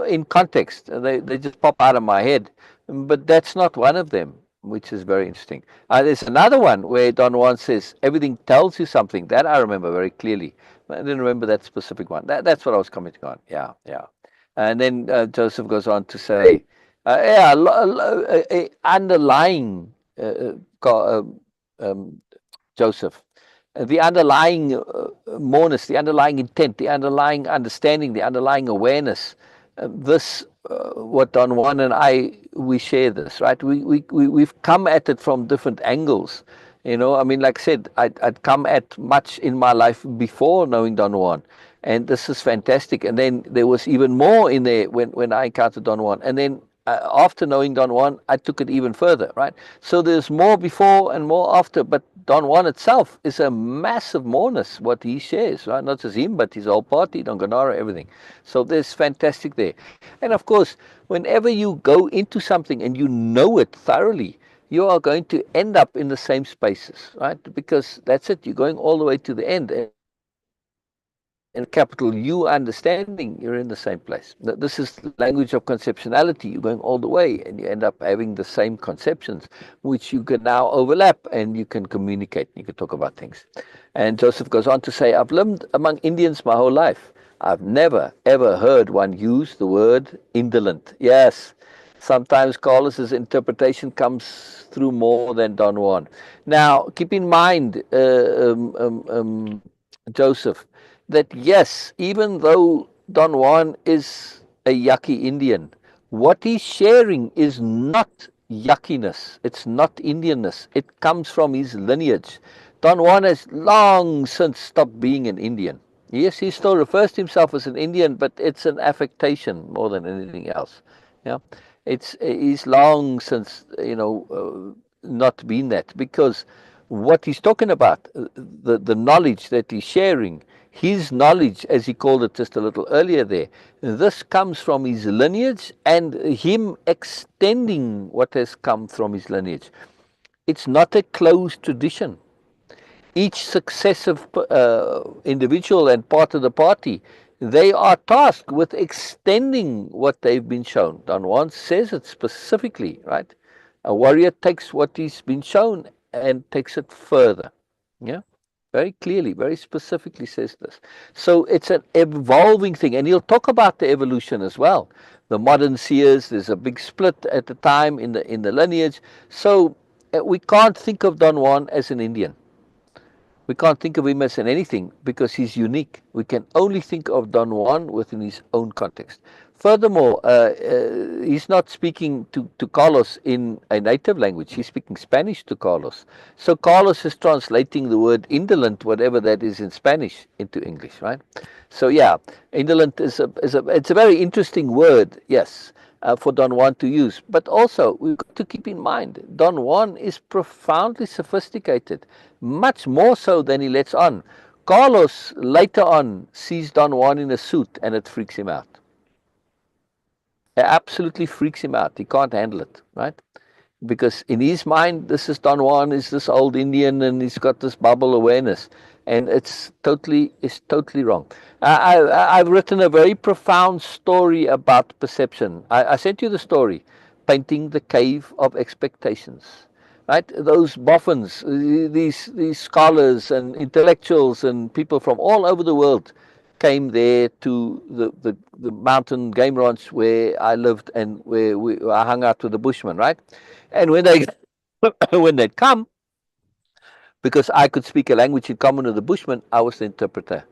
in context. They just pop out of my head, but that's not one of them, which is very interesting. There's another one where Don Juan says, everything tells you something. That I remember very clearly. I didn't remember that specific one. That's what I was commenting on. Yeah. And then Joseph goes on to say, underlying, Joseph, the underlying moreness, the underlying intent, the underlying understanding, the underlying awareness. What Don Juan and we share this, right? We've come at it from different angles. I mean, like I said, I'd come at much in my life before knowing Don Juan, and this is fantastic. And then there was even more in there when I encountered Don Juan, and then after knowing Don Juan, I took it even further, right? So there's more before and more after, but Don Juan itself is a massive moreness, what he shares, right? Not just him, but his whole party, Don Ganara, everything. So there's fantastic there. And of course, whenever you go into something and you know it thoroughly, you are going to end up in the same spaces, right? Because that's it, you're going all the way to the end. And capital U understanding, you're in the same place. This is the language of conceptionality. You're going all the way and you end up having the same conceptions, which you can now overlap and you can communicate. You can talk about things. And Joseph goes on to say, I've lived among Indians my whole life. I've never, ever heard one use the word indolent. Yes, sometimes Carlos's interpretation comes through more than Don Juan. Now, keep in mind, Joseph, that yes, even though Don Juan is a yucky Indian, what he's sharing is not yuckiness. It's not Indianness. It comes from his lineage. Don Juan has long since stopped being an Indian. Yes, he still refers to himself as an Indian, but it's an affectation more than anything else. Yeah, he's long since not been that, because what he's talking about, the knowledge that he's sharing, his knowledge, as he called it just a little earlier there, this comes from his lineage and him extending what has come from his lineage. It's not a closed tradition. Each successive individual and part of the party, they are tasked with extending what they've been shown. Don Juan says it specifically, right? A warrior takes what he's been shown and takes it further. Yeah, very clearly, very specifically says this. So it's an evolving thing, and he'll talk about the evolution as well. The modern seers, there's a big split at the time in the lineage. So we can't think of Don Juan as an Indian. We can't think of him as an anything because he's unique. We can only think of Don Juan within his own context. Furthermore, he's not speaking to Carlos in a native language. He's speaking Spanish to Carlos. So Carlos is translating the word indolent, whatever that is in Spanish, into English, right? So yeah, indolent it's a very interesting word, yes, for Don Juan to use. But also, we've got to keep in mind, Don Juan is profoundly sophisticated, much more so than he lets on. Carlos later on sees Don Juan in a suit and it freaks him out. It absolutely freaks him out. He can't handle it, right? Because in his mind, this is Don Juan, is this old Indian, and he's got this bubble awareness, and it's totally wrong. I've written a very profound story about perception. I sent you the story, Painting the Cave of Expectations. Right, those boffins, these scholars and intellectuals and people from all over the world came there to the mountain game ranch where I lived and where I hung out with the Bushmen, right? And when they when they'd come, because I could speak a language in common with the Bushmen, I was the interpreter.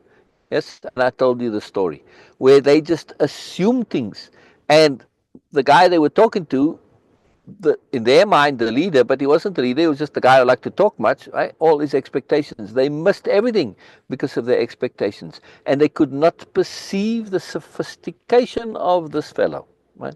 Yes, and I told you the story where they just assumed things, and the guy they were talking to, in their mind, the leader, but he wasn't the leader, he was just the guy who liked to talk much, right? All his expectations. They missed everything because of their expectations. And they could not perceive the sophistication of this fellow, right?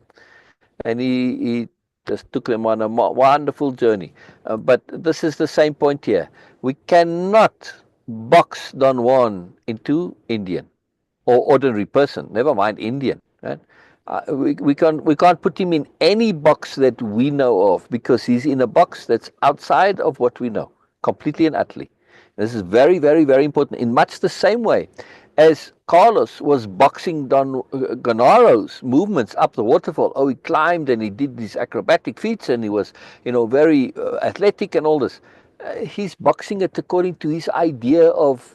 And he just took them on a wonderful journey. But this is the same point here. We cannot box Don Juan into Indian or ordinary person, never mind Indian, right? We can't put him in any box that we know of because he's in a box that's outside of what we know, completely and utterly. This is very, very, very important. In much the same way as Carlos was boxing Don Ganaro's movements up the waterfall. Oh, he climbed and he did these acrobatic feats and he was, very athletic and all this. He's boxing it according to his idea of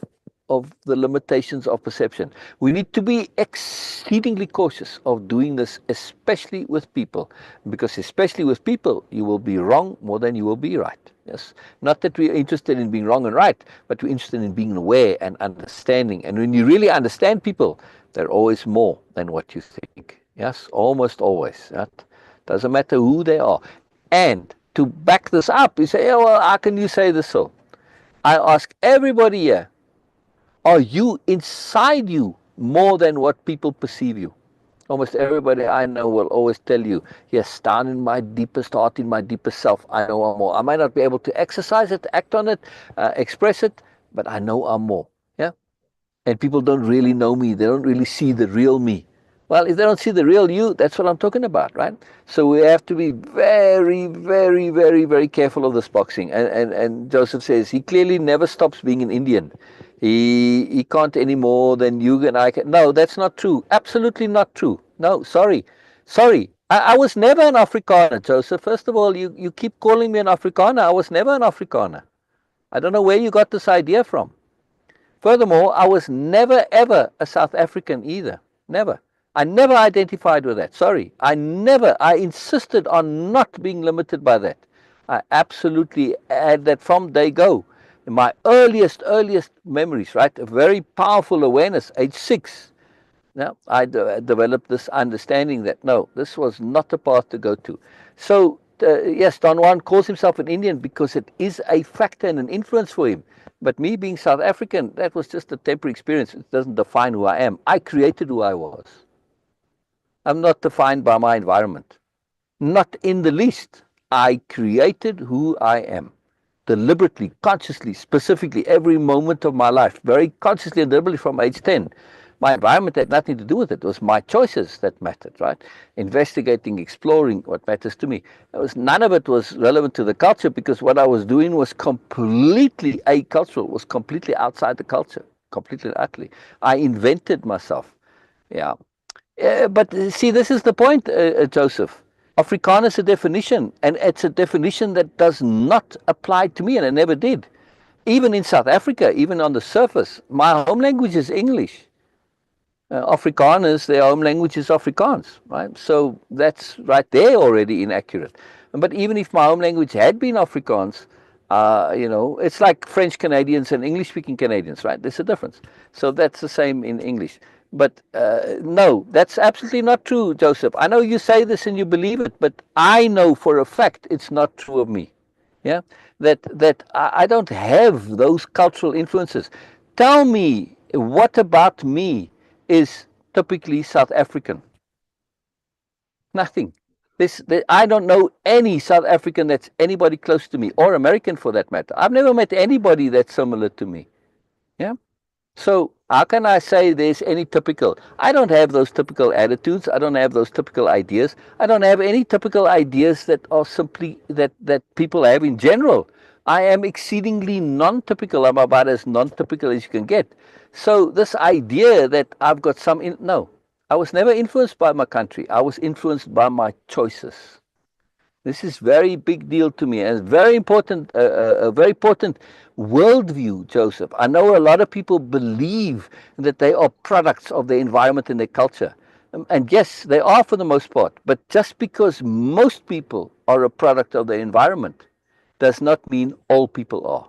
the limitations of perception. We need to be exceedingly cautious of doing this, especially with people, because especially with people, you will be wrong more than you will be right. Yes, not that we're interested in being wrong and right, but we're interested in being aware and understanding. And when you really understand people, they're always more than what you think. Yes, almost always. That doesn't matter who they are. And to back this up, you say, oh, well, how can you say this so? I ask everybody here, are you inside you more than what people perceive you? Almost everybody I know will always tell you, yes, down in my deepest heart, in my deepest self, I know I'm more. I might not be able to exercise it, act on it, express it, but I know I'm more. Yeah. And people don't really know me. They don't really see the real me. Well, if they don't see the real you, that's what I'm talking about, right? So we have to be very, very, very, very careful of this boxing. And Joseph says he clearly never stops being an Indian. He can't any more than you and I can. No, that's not true. Absolutely not true. No, sorry. Sorry. I was never an Afrikaner, Joseph. First of all, you keep calling me an Afrikaner. I was never an Afrikaner. I don't know where you got this idea from. Furthermore, I was never ever a South African either. Never. I never identified with that. Sorry. I insisted on not being limited by that. I absolutely had that from day go. In my earliest memories, right? A very powerful awareness, age 6. Now, I developed this understanding that, no, this was not the path to go to. So, yes, Don Juan calls himself an Indian because it is a factor and an influence for him. But me being South African, that was just a temporary experience. It doesn't define who I am. I created who I was. I'm not defined by my environment. Not in the least. I created who I am. Deliberately, consciously, specifically, every moment of my life. Very consciously and deliberately from age 10. My environment had nothing to do with it. It was my choices that mattered, right? Investigating, exploring what matters to me. None of it was relevant to the culture because what I was doing was completely acultural, was completely outside the culture, completely and utterly. I invented myself. Yeah. But see, this is the point, Joseph. Afrikaner is a definition, and it's a definition that does not apply to me, and it never did. Even in South Africa, even on the surface, my home language is English. Afrikaners, their home language is Afrikaans, right? So that's right there already inaccurate. But even if my home language had been Afrikaans, it's like French Canadians and English-speaking Canadians, right? There's a difference. So that's the same in English. But no, that's absolutely not true, Joseph. I know you say this and you believe it, but I know for a fact it's not true of me. Yeah, that I don't have those cultural influences. Tell me, what about me is typically South African? Nothing. I don't know any South African that's anybody close to me, or American for that matter. I've never met anybody that's similar to me. Yeah. So how can I say there's any typical? I don't have those typical attitudes. I don't have those typical ideas. I don't have any typical ideas that are simply that people have in general. I am exceedingly non-typical. I'm about as non-typical as you can get. So this idea that I've got no, I was never influenced by my country. I was influenced by my choices. This is very big deal to me, and very important, a very important worldview, Joseph. I know a lot of people believe that they are products of their environment and their culture. And yes, they are for the most part. But just because most people are a product of their environment does not mean all people are.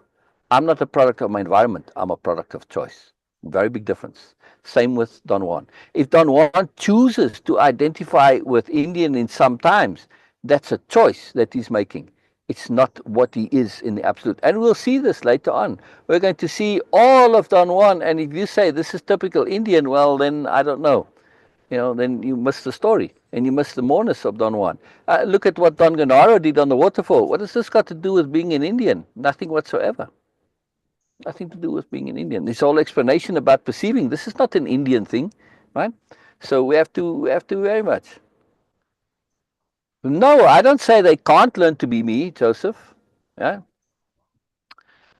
I'm not a product of my environment. I'm a product of choice. Very big difference. Same with Don Juan. If Don Juan chooses to identify with Indian in some times, that's a choice that he's making. It's not what he is in the absolute. And we'll see this later on. We're going to see all of Don Juan. And if you say this is typical Indian, well, then I don't know. Then you miss the story and you miss the moreness of Don Juan. Look at what Don Gennaro did on the waterfall. What has this got to do with being an Indian? Nothing whatsoever. Nothing to do with being an Indian. This whole explanation about perceiving, this is not an Indian thing, right? So we have to very much. No, I don't say they can't learn to be me, Joseph. Yeah.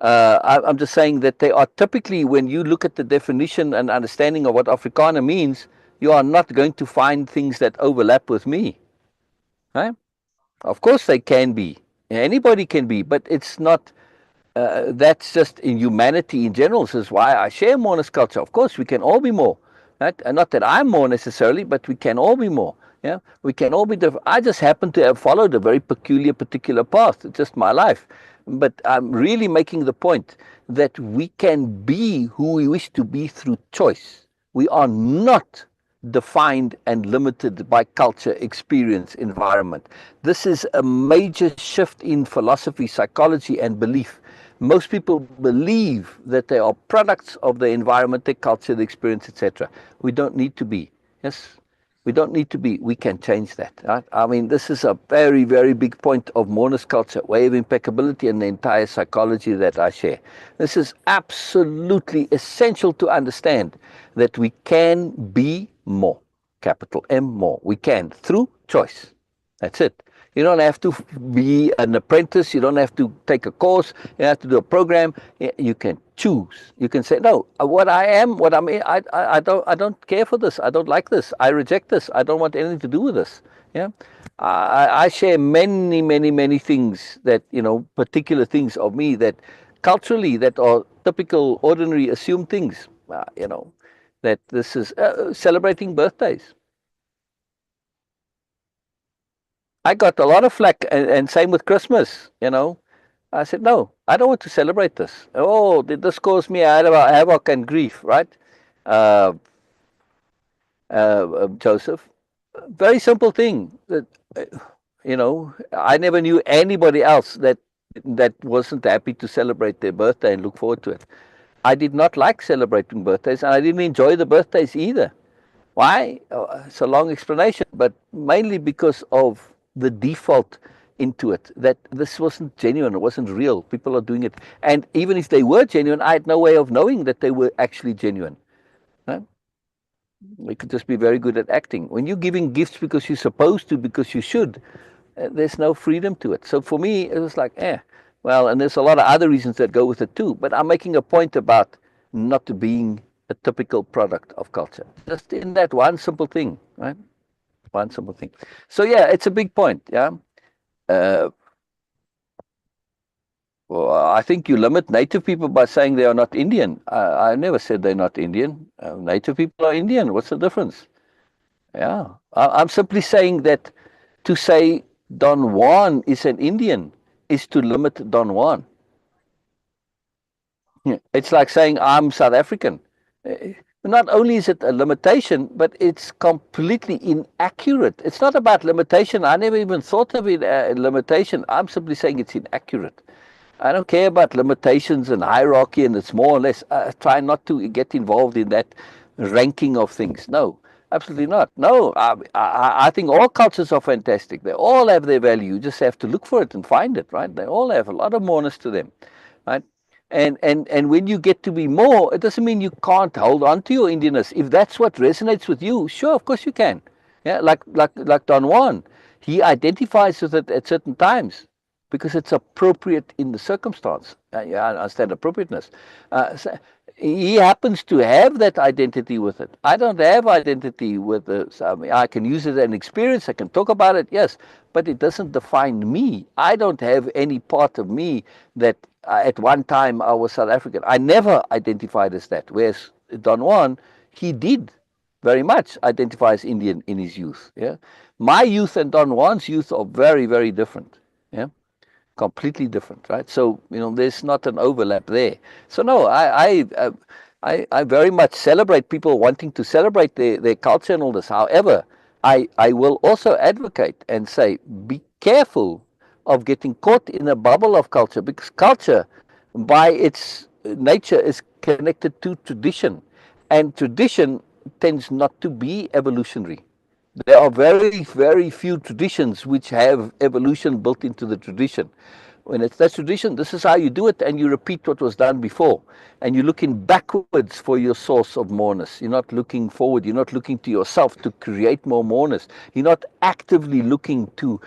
I'm just saying that they are typically, when you look at the definition and understanding of what Afrikaner means, you are not going to find things that overlap with me. Right? Of course they can be. Anybody can be, but it's not. That's just in humanity in general. This is why I share Moreness-Culture. Of course, we can all be more. Right? And not that I'm more necessarily, but we can all be more. Yeah, we can all be different. I just happen to have followed a very peculiar, particular path. It's just my life. But I'm really making the point that we can be who we wish to be through choice. We are not defined and limited by culture, experience, environment. This is a major shift in philosophy, psychology, and belief. Most people believe that they are products of the environment, their culture, the experience, etc. We don't need to be. Yes? We don't need to be. We can change that. Right? I mean, this is a very, very big point of Moreness culture, way of impeccability, and the entire psychology that I share. This is absolutely essential to understand that we can be more, capital M, more. We can, through choice. That's it. You don't have to be an apprentice. You don't have to take a course. You don't have to do a program. You can choose. You can say, no, what I am, what I'm, I don't care for this. I don't like this. I reject this. I don't want anything to do with this. Yeah, I share many, many, many things that, particular things of me that culturally that are typical, ordinary, assumed things. That this is celebrating birthdays. I got a lot of flack, and same with Christmas. I said, no, I don't want to celebrate this. Oh, did this cause me havoc and grief, right? Uh, Joseph, very simple thing. That I never knew anybody else that wasn't happy to celebrate their birthday and look forward to it. I did not like celebrating birthdays, and I didn't enjoy the birthdays either. Why? It's a long explanation, but mainly because of the default into it, that this wasn't genuine, it wasn't real. People are doing it. And even if they were genuine, I had no way of knowing that they were actually genuine. Right? We could just be very good at acting. When you're giving gifts because you're supposed to, because you should, there's no freedom to it. So for me, it was like, well, and there's a lot of other reasons that go with it too. But I'm making a point about not being a typical product of culture. Just in that one simple thing, right? One simple thing. So yeah, it's a big point. Yeah. Well, I think you limit native people by saying they are not Indian. I never said they're not Indian. Native people are Indian. What's the difference? Yeah. I'm simply saying that to say Don Juan is an Indian is to limit Don Juan. It's like saying I'm South African. Not only is it a limitation, but it's completely inaccurate. It's not about limitation. I never even thought of it as limitation. I'm simply saying it's inaccurate. I don't care about limitations and hierarchy, and it's more or less, try not to get involved in that ranking of things. No, absolutely not. No, I think all cultures are fantastic. They all have their value. You just have to look for it and find it, right? They all have a lot of moreness to them, right? And when you get to be more, it doesn't mean you can't hold on to your Indianness. If that's what resonates with you, sure, of course you can. Yeah, like Don Juan, he identifies with it at certain times because it's appropriate in the circumstance. Yeah, I understand appropriateness. So he happens to have that identity with it. I don't have identity with it. So, I mean, I can use it as an experience. I can talk about it, yes, but it doesn't define me. I don't have any part of me that at one time I was South African. I never identified as that. Whereas Don Juan, he did very much identify as Indian in his youth. Yeah, my youth and Don Juan's youth are very, very different. Yeah, completely different, right? So there's not an overlap there. So no, I very much celebrate people wanting to celebrate their culture and all this. However, I will also advocate and say, be careful of getting caught in a bubble of culture, because culture, by its nature, is connected to tradition, and tradition tends not to be evolutionary. There are very, very few traditions which have evolution built into the tradition. When it's that tradition, this is how you do it, and you repeat what was done before. And you're looking backwards for your source of moreness. You're not looking forward. You're not looking to yourself to create more moreness. You're not actively looking to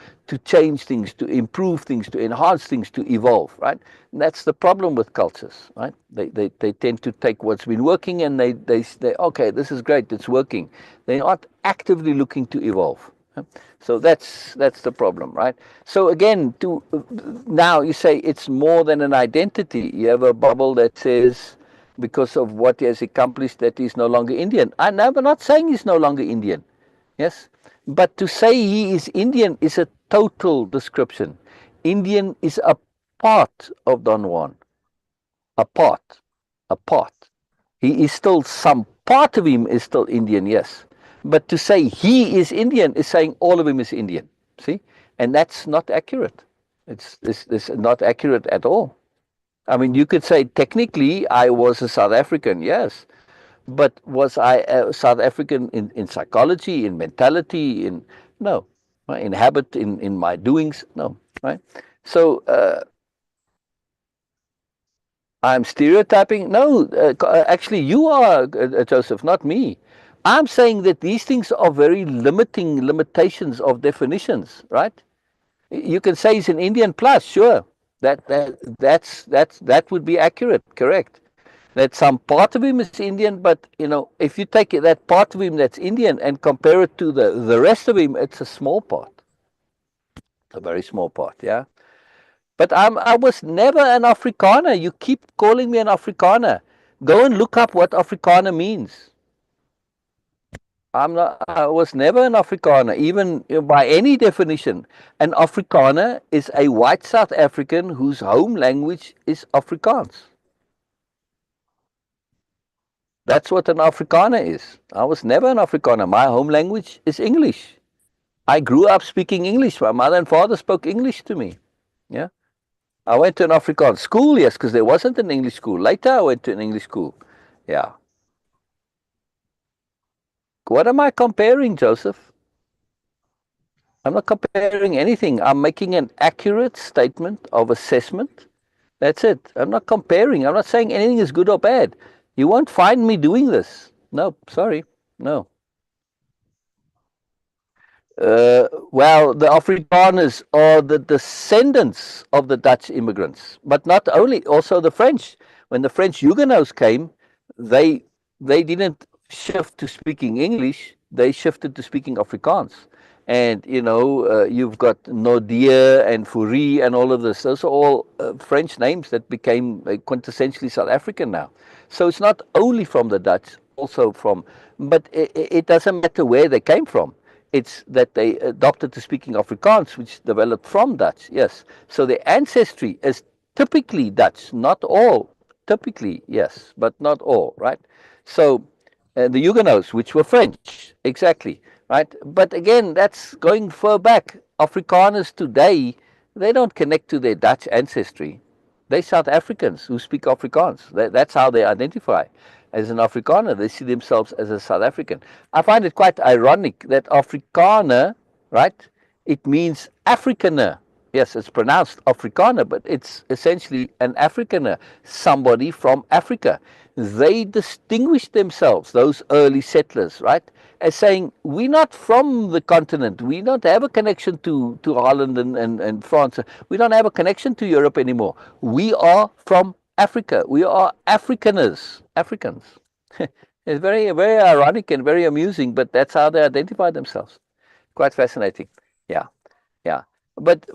change things, to improve things, to enhance things, to evolve, right? And that's the problem with cultures, right? They tend to take what's been working and they say, okay, this is great, it's working. They're not actively looking to evolve. So that's the problem, right? So again, now you say it's more than an identity. You have a bubble that says because of what he has accomplished that he's no longer Indian. I'm not saying he's no longer Indian, yes? But to say he is Indian is a total description. Indian is a part of Don Juan, a part, a part. He is still, some part of him is still Indian, yes. But to say he is Indian is saying all of him is Indian. See? And that's not accurate. It's not accurate at all. I mean, you could say technically I was a South African, yes. But was I South African in psychology, in mentality, in no, right? In habit, in my doings, no, right? So I'm stereotyping. No, actually, you are, Joseph, not me. I'm saying that these things are very limiting limitations of definitions, right? You can say he's an Indian plus, sure. That would be accurate, correct. That some part of him is Indian, but if you take that part of him that's Indian and compare it to the rest of him, it's a small part, a very small part, yeah. But I was never an Afrikaner. You keep calling me an Afrikaner. Go and look up what Afrikaner means. I'm not. I was never an Afrikaner, even by any definition. An Afrikaner is a white South African whose home language is Afrikaans. That's what an Afrikaner is. I was never an Afrikaner. My home language is English. I grew up speaking English. My mother and father spoke English to me. Yeah. I went to an Afrikaans school, yes, because there wasn't an English school. Later, I went to an English school. Yeah. What am I comparing, Joseph? I'm not comparing anything. I'm making an accurate statement of assessment. That's it. I'm not comparing. I'm not saying anything is good or bad. You won't find me doing this. No, sorry. No. Well, the Afrikaners are the descendants of the Dutch immigrants, but not only, also the French. When the French Huguenots came, they they didn't shift to speaking English; they shifted to speaking Afrikaans. And you've got Nodier and Fourie and all of this. Those are all French names that became quintessentially South African now. So it's not only from the Dutch, also from, but it doesn't matter where they came from. It's that they adopted to speaking Afrikaans, which developed from Dutch, yes. So the ancestry is typically Dutch, not all. Typically, yes, but not all, right? So the Huguenots, which were French, exactly, right? But again, that's going far back. Afrikaners today, they don't connect to their Dutch ancestry. They're South Africans who speak Afrikaans. That's how they identify as an Afrikaner. They see themselves as a South African. I find it quite ironic that Afrikaner, right, it means Afrikaner. Yes, it's pronounced Afrikaner, but it's essentially an Afrikaner, somebody from Africa. They distinguished themselves, those early settlers, right, as saying, we're not from the continent. We don't have a connection to Holland and France. We don't have a connection to Europe anymore. We are from Africa. We are Afrikaners, Africans. It's very, very ironic and very amusing, but that's how they identify themselves. Quite fascinating. Yeah, yeah. But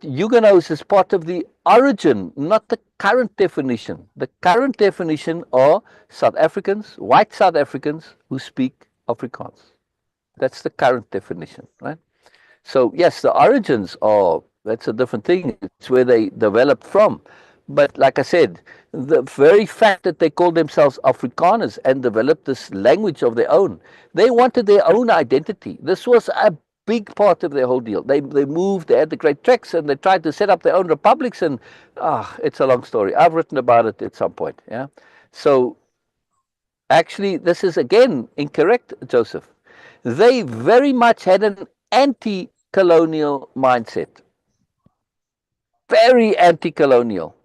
Huguenots is part of the origin, not the current definition. The current definition are South Africans, white South Africans who speak Afrikaans. That's the current definition, right? So yes, the origins are, that's a different thing. It's where they developed from. But like I said, the very fact that they called themselves Afrikaners and developed this language of their own, they wanted their own identity. This was a big part of their whole deal. They moved, they had the great treks, and they tried to set up their own republics. And it's a long story. I've written about it at some point. Yeah. So actually, this is again incorrect, Joseph. They very much had an anti-colonial mindset. Very anti-colonial.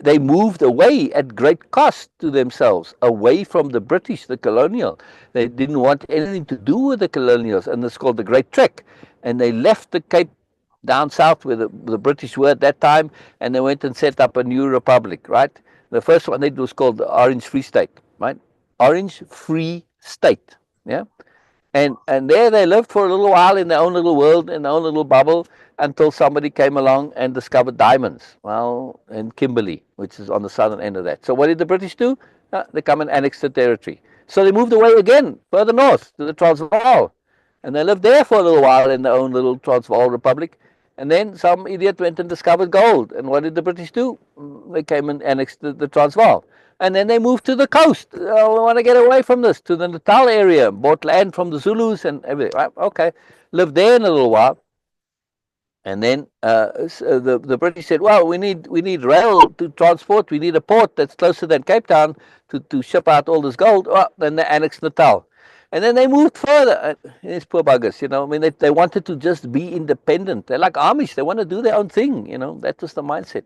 They moved away at great cost to themselves, away from the British, the colonial. They didn't want anything to do with the colonials, and it's called the Great Trek. And they left the Cape down south where the British were at that time, and they went and set up a new republic, right? The first one they did was called the Orange Free State, right? Orange Free State, yeah? And there they lived for a little while in their own little world, in their own little bubble, until somebody came along and discovered diamonds. Well, in Kimberley, which is on the southern end of that. So what did the British do? They come and annexed the territory. So they moved away again, further north, to the Transvaal. And they lived there for a little while in their own little Transvaal Republic. And then some idiot went and discovered gold. And what did the British do? They came and annexed the Transvaal. And then they moved to the coast. We want to get away from this, to the Natal area, bought land from the Zulus and everything. Right? Okay, lived there in a little while. And then the British said, "Well, we need rail to transport. We need a port that's closer than Cape Town to ship out all this gold." Well, then they annexed Natal, and then they moved further. These poor buggers, I mean, they wanted to just be independent. They're like Amish. They want to do their own thing. That was the mindset.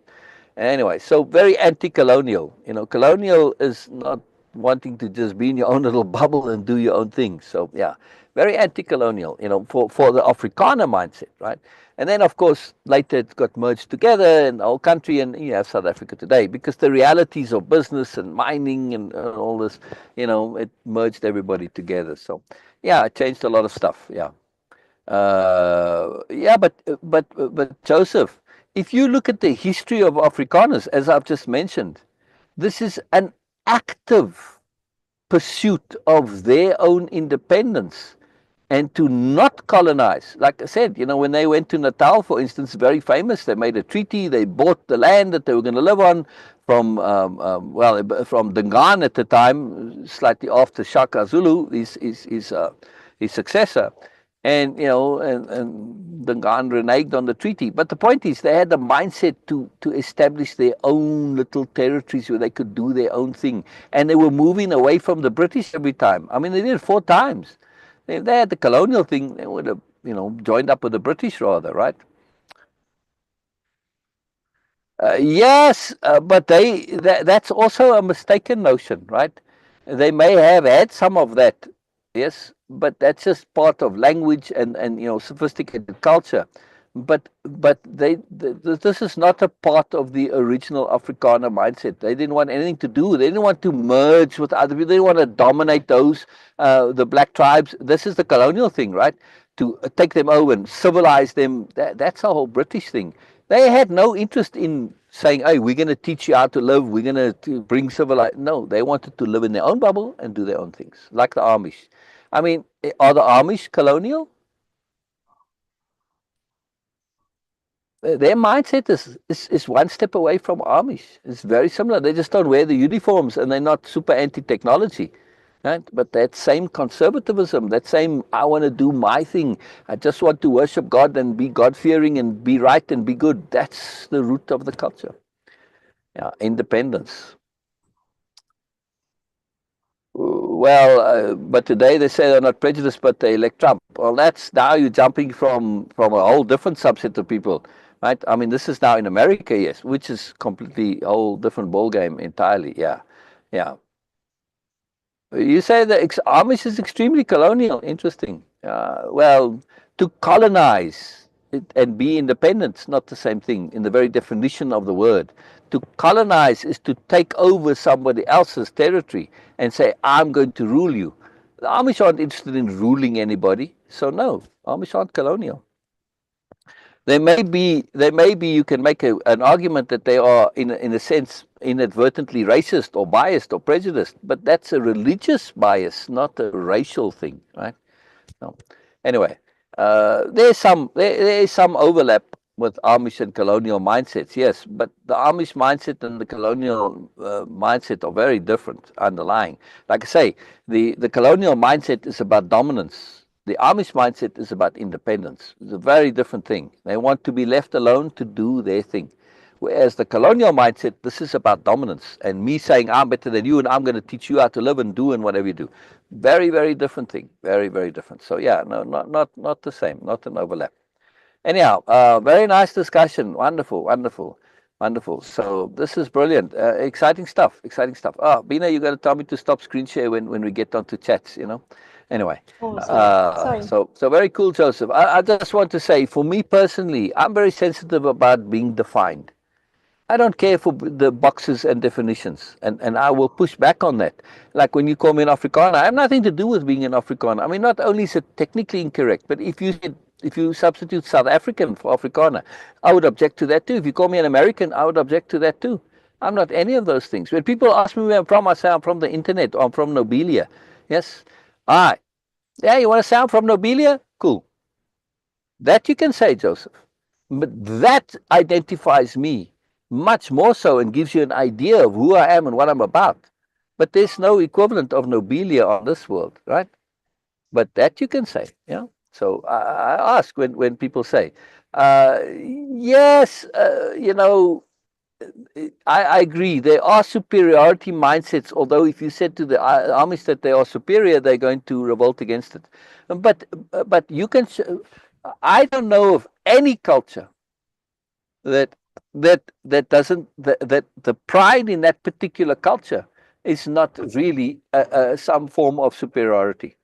Anyway, so very anti-colonial. Colonial is not wanting to just be in your own little bubble and do your own thing. So yeah, very anti-colonial. For the Afrikaner mindset, right? And then, of course, later it got merged together in the whole country, and you have South Africa today because the realities of business and mining and all this, it merged everybody together. So, yeah, it changed a lot of stuff. Yeah, yeah, but Joseph, if you look at the history of Afrikaners, as I've just mentioned, this is an active pursuit of their own independence and to not colonize. Like I said, when they went to Natal, for instance, very famous, they made a treaty, they bought the land that they were going to live on from, from Dingaan at the time, slightly after Shaka Zulu, his successor. And, and Dingaan reneged on the treaty. But the point is, they had the mindset to establish their own little territories where they could do their own thing. And they were moving away from the British every time. I mean, they did it 4 times. If they had the colonial thing, they would have, joined up with the British rather, right? Yes, but that's also a mistaken notion, right? They may have had some of that, yes, but that's just part of language and sophisticated culture. But this is not a part of the original Afrikaner mindset. They didn't want anything to do. They didn't want to merge with other people. They didn't want to dominate those the black tribes. This is the colonial thing, right? To take them over and civilize them. That's a whole British thing. They had no interest in saying, "Hey, we're going to teach you how to live. We're going to bring civilization." No, they wanted to live in their own bubble and do their own things, like the Amish. I mean, are the Amish colonial? Their mindset is one step away from Amish. It's very similar. They just don't wear the uniforms and they're not super anti-technology. Right? But that same conservatism, that same "I want to do my thing, I just want to worship God and be God-fearing and be right and be good," that's the root of the culture. Yeah, independence. Well, but today they say they're not prejudiced, but they elect Trump. Well, that's now you're jumping from a whole different subset of people, right? I mean, this is now in America, yes, which is completely a whole different ball game entirely. Yeah, yeah. You say that Amish is extremely colonial. Interesting. Well, to colonize and be independent is not the same thing in the very definition of the word. To colonize is to take over somebody else's territory and say, "I'm going to rule you." The Amish aren't interested in ruling anybody, so no, Amish aren't colonial. They may be. You can make an argument that they are, in a sense, inadvertently racist or biased or prejudiced, but that's a religious bias, not a racial thing, right? No. Anyway, there is some overlap with Amish and colonial mindsets, yes, but the Amish mindset and the colonial mindset are very different underlying. Like I say, the colonial mindset is about dominance. The Amish mindset is about independence. It's a very different thing. They want to be left alone to do their thing. Whereas the colonial mindset, this is about dominance and me saying I'm better than you and I'm going to teach you how to live and do and whatever you do. Very, very different thing. Very, very different. So yeah, no, not the same. Not an overlap. Anyhow, very nice discussion. Wonderful, wonderful, wonderful. So this is brilliant. Exciting stuff. Exciting stuff. Beena, you got to tell me to stop screen share when we get onto chats. Anyway, Oh, sorry. so very cool, Joseph. I just want to say, for me personally, I'm very sensitive about being defined. I don't care for the boxes and definitions, and I will push back on that. Like when you call me an Afrikaner, I have nothing to do with being an Afrikaner. I mean, not only is it technically incorrect, but if you substitute South African for Afrikaner, I would object to that too. If you call me an American, I would object to that too. I'm not any of those things. When people ask me where I'm from, I say I'm from the internet or I'm from Nobelia. Yes. All right. Yeah, you want to sound from Nobelia? Cool. That you can say, Joseph. But that identifies me much more so and gives you an idea of who I am and what I'm about. But there's no equivalent of Nobelia on this world, right? But that you can say, yeah. So I ask when people say, yes, I agree. There are superiority mindsets, although if you said to the Amish that they are superior, they're going to revolt against it. But you can. I don't know of any culture that that doesn't that the pride in that particular culture is not really some form of superiority.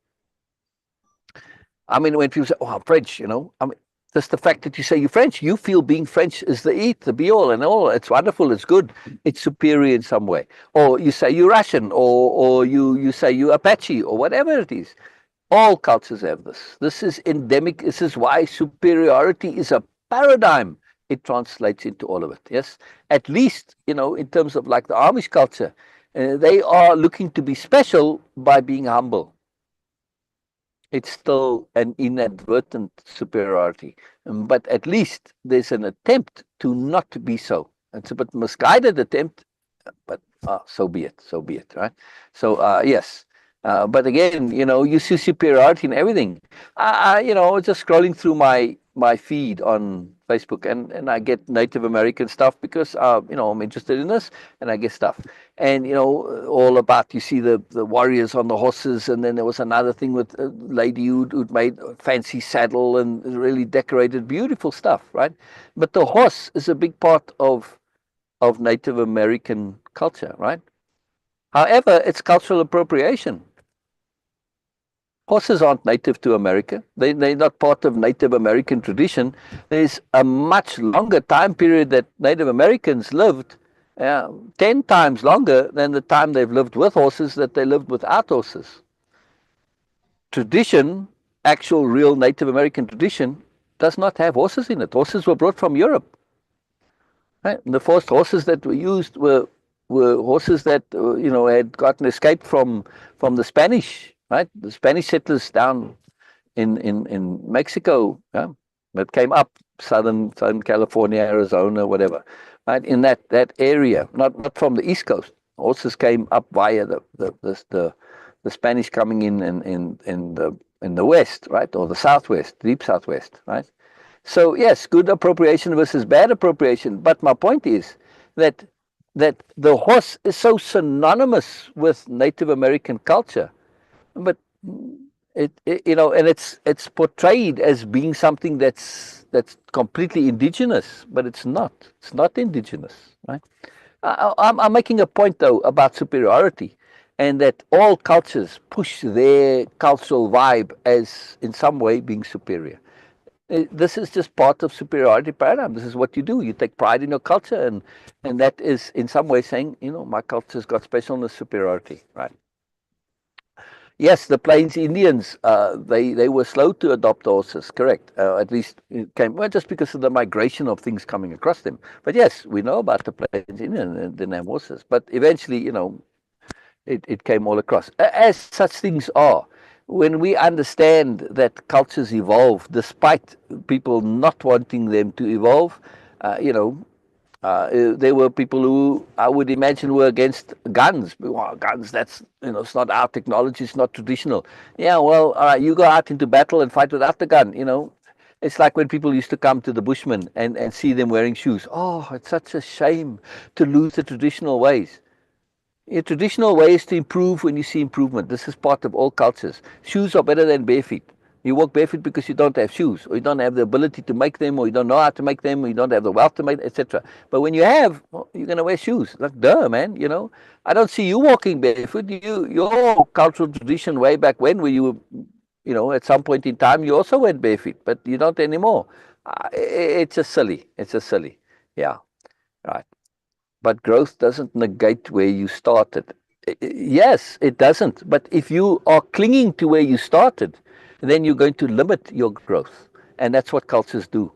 I mean, when people say, "Oh, I'm French," I mean, just the fact that you say you're French, you feel being French is the be all and all. It's wonderful, it's good, it's superior in some way. Or you say you're Russian, or you say you're Apache, or whatever it is. All cultures have this. This is endemic. This is why superiority is a paradigm. It translates into all of it. Yes, at least in terms of like the Amish culture, they are looking to be special by being humble. It's still an inadvertent superiority, but at least there's an attempt to not be so. It's a bit misguided attempt, but so be it. So be it, right? So yes. But again, you see superiority in everything. Just scrolling through my feed on Facebook, and I get Native American stuff because I'm interested in this, and I get stuff, and all about, you see the warriors on the horses, and then there was another thing with a lady who'd made a fancy saddle and really decorated, beautiful stuff, right? But the horse is a big part of Native American culture, right? However, it's cultural appropriation. Horses aren't native to America. They're not part of Native American tradition. There's a much longer time period that Native Americans lived, 10 times longer than the time they've lived with horses that they lived without horses. Tradition, actual real Native American tradition, does not have horses in it. Horses were brought from Europe. Right? And the first horses that were used were horses that had gotten escaped from the Spanish, right? The Spanish settlers down in Mexico, yeah, that came up southern California, Arizona, whatever, right? In that area, not from the East Coast. Horses came up via the Spanish coming in the west, right, or the southwest, deep southwest, right? So yes, good appropriation versus bad appropriation. But my point is that the horse is so synonymous with Native American culture, but and it's portrayed as being something that's completely indigenous, but it's not. It's not indigenous, right? I'm making a point though about superiority, and that all cultures push their cultural vibe as in some way being superior. This is just part of superiority paradigm. This is what you do. You take pride in your culture, and that is in some way saying, my culture's got specialness, superiority, right? Yes, the Plains Indians, they were slow to adopt horses, correct. At least it came, well, just because of the migration of things coming across them. But yes, we know about the Plains Indians and didn't have horses. But eventually, it came all across. As such things are. When we understand that cultures evolve, despite people not wanting them to evolve, there were people who I would imagine were against guns. Well, guns, that's, it's not our technology, it's not traditional. Yeah, well, all right, you go out into battle and fight without the gun, It's like when people used to come to the Bushmen and see them wearing shoes. Oh, it's such a shame to lose the traditional ways. A traditional way is to improve when you see improvement. This is part of all cultures. Shoes are better than bare feet. You walk barefoot because you don't have shoes, or you don't have the ability to make them, or you don't know how to make them, or you don't have the wealth to make, etc. But when you have, well, you're going to wear shoes. Like, duh, man, I don't see you walking barefoot. Your cultural tradition way back when, where you were, at some point in time, you also went barefoot, but you don't anymore. It's just silly. It's just silly. Yeah, right. But growth doesn't negate where you started. Yes, it doesn't. But if you are clinging to where you started, then you're going to limit your growth. And that's what cultures do.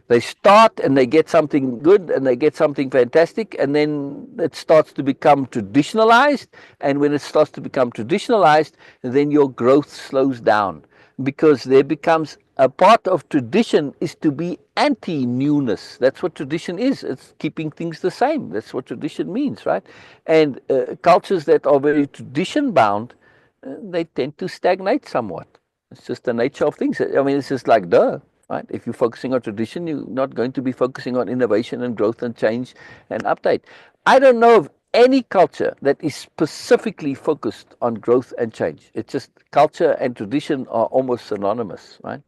They start and they get something good and they get something fantastic, and then it starts to become traditionalized. And when it starts to become traditionalized, then your growth slows down, because there becomes a part of tradition is to be anti-newness. That's what tradition is. It's keeping things the same. That's what tradition means, right? And cultures that are very tradition bound, they tend to stagnate somewhat. It's just the nature of things. I mean, it's just like duh, right? If you're focusing on tradition, you're not going to be focusing on innovation and growth and change and update. I don't know of any culture that is specifically focused on growth and change. It's just culture and tradition are almost synonymous, right?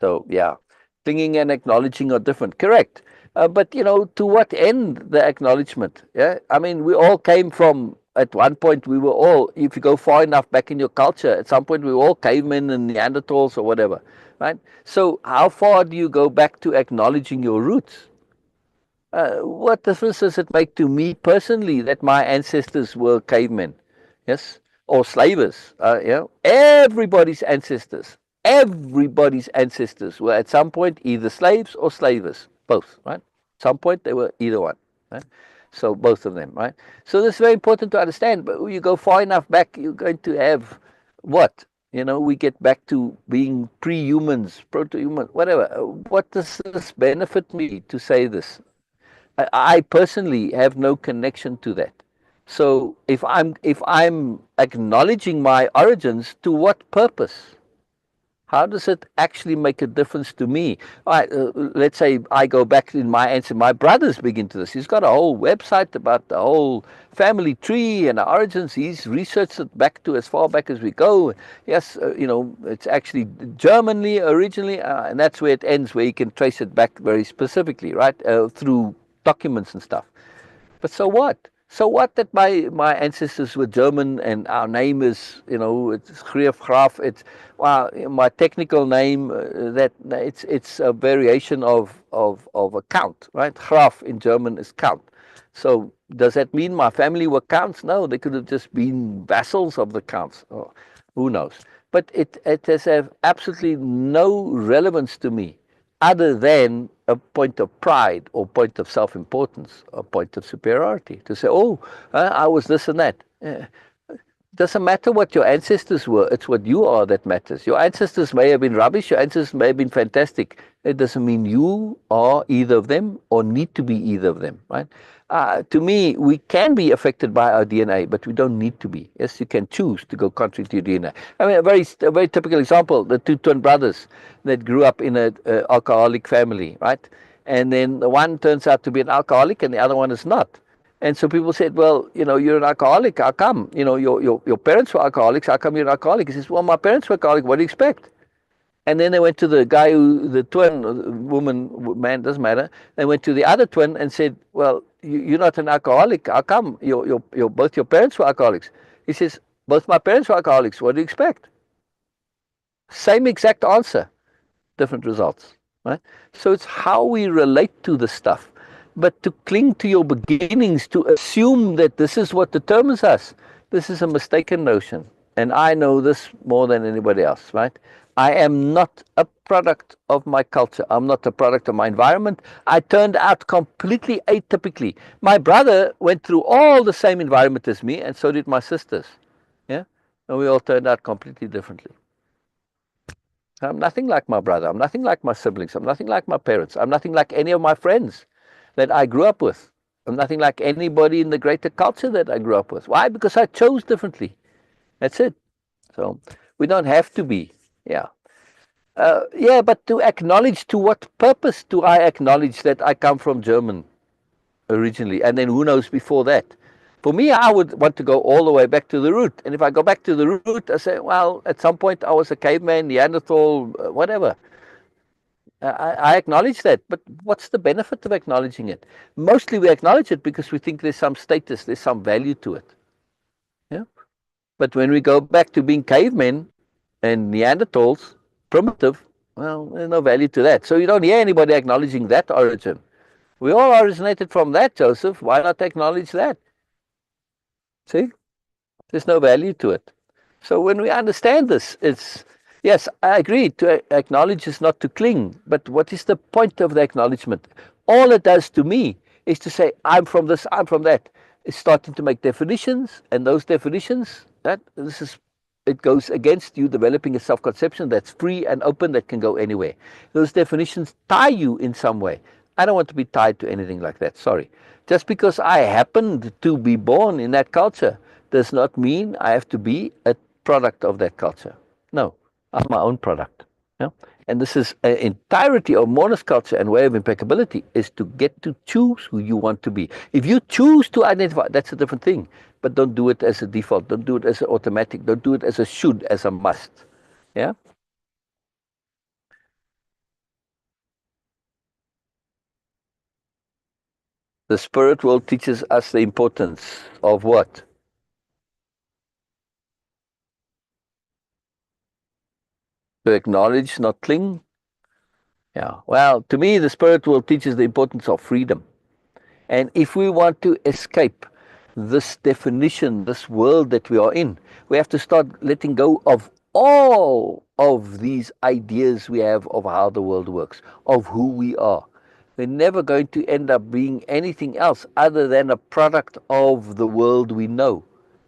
So yeah, clinging and acknowledging are different. Correct. But to what end the acknowledgement? Yeah, I mean, we all came from. At one point, we were all. If you go far enough back in your culture, at some point, we were all cavemen and Neanderthals or whatever, right? So, how far do you go back to acknowledging your roots? What difference does it make to me personally that my ancestors were cavemen, yes, or slavers? Everybody's ancestors were at some point either slaves or slavers, both, right? At some point they were either one, right? So both of them, right? So this is very important to understand. But when you go far enough back, you're going to have what? We get back to being pre-humans, proto-humans, whatever. What does this benefit me to say this? I personally have no connection to that. So if I'm acknowledging my origins, to what purpose? How does it actually make a difference to me? Let's say I go back in my answer. My brother's big into this. He's got a whole website about the whole family tree and the origins. He's researched it back to as far back as we go. Yes, it's actually Germanly originally, and that's where it ends, where you can trace it back very specifically, right, through documents and stuff. But so what? So what that my ancestors were German and our name is, it's Graf. It's, well, my technical name, that it's a variation of a count, right? Graf in German is count. So does that mean my family were counts? No, they could have just been vassals of the counts. Oh, who knows? But it has absolutely no relevance to me, other than a point of pride or point of self-importance or point of superiority, to say, oh, I was this and that. Doesn't matter what your ancestors were, it's what you are that matters. Your ancestors may have been rubbish, your ancestors may have been fantastic. It doesn't mean you are either of them or need to be either of them, right? To me, we can be affected by our DNA, but we don't need to be. Yes, you can choose to go contrary to your DNA. I mean, a very typical example, the two twin brothers that grew up in an alcoholic family, right? And then the one turns out to be an alcoholic and the other one is not. And so people said, well, you're an alcoholic. How come? Your parents were alcoholics. How come you're an alcoholic? He says, well, my parents were alcoholic. What do you expect? And then they went to the guy the twin, woman, man, doesn't matter. They went to the other twin and said, well, you're not an alcoholic. How come? Both your parents were alcoholics. He says, both my parents were alcoholics. What do you expect? Same exact answer, different results, right? So it's how we relate to the stuff. But to cling to your beginnings, to assume that this is what determines us, this is a mistaken notion. And I know this more than anybody else, right? I am not a product of my culture. I'm not a product of my environment. I turned out completely atypically. My brother went through all the same environment as me, and so did my sisters. Yeah? And we all turned out completely differently. I'm nothing like my brother. I'm nothing like my siblings. I'm nothing like my parents. I'm nothing like any of my friends that I grew up with. I'm nothing like anybody in the greater culture that I grew up with. Why? Because I chose differently. That's it. So we don't have to be. Yeah. Yeah, but to acknowledge, to what purpose do I acknowledge that I come from German originally? And then who knows before that? For me, I would want to go all the way back to the root. And if I go back to the root, I say, well, at some point I was a caveman, Neanderthal, whatever. I acknowledge that, but what's the benefit of acknowledging it? Mostly we acknowledge it because we think there's some status, there's some value to it. Yeah. But when we go back to being cavemen and Neanderthals, primitive, well, there's no value to that. So you don't hear anybody acknowledging that origin. We all originated from that, Joseph. Why not acknowledge that? See? There's no value to it. So when we understand this, it's, yes, I agree, to acknowledge is not to cling, but what is the point of the acknowledgement? All it does to me is to say, I'm from this, I'm from that. It's starting to make definitions, and those definitions, it goes against you developing a self-conception that's free and open, that can go anywhere. Those definitions tie you in some way. I don't want to be tied to anything like that, sorry. Just because I happened to be born in that culture does not mean I have to be a product of that culture. No, I'm my own product. Yeah? And this is an entirety of Moreness culture and way of impeccability, is to get to choose who you want to be. If you choose to identify, that's a different thing. But don't do it as a default. Don't do it as an automatic. Don't do it as a should, as a must. Yeah? The spirit world teaches us the importance of what? To acknowledge, not cling. Yeah. Well, to me, the spirit world teaches the importance of freedom. And if we want to escape this definition, this world that we are in, we have to start letting go of all of these ideas we have of how the world works, of who we are. We're never going to end up being anything else other than a product of the world we know.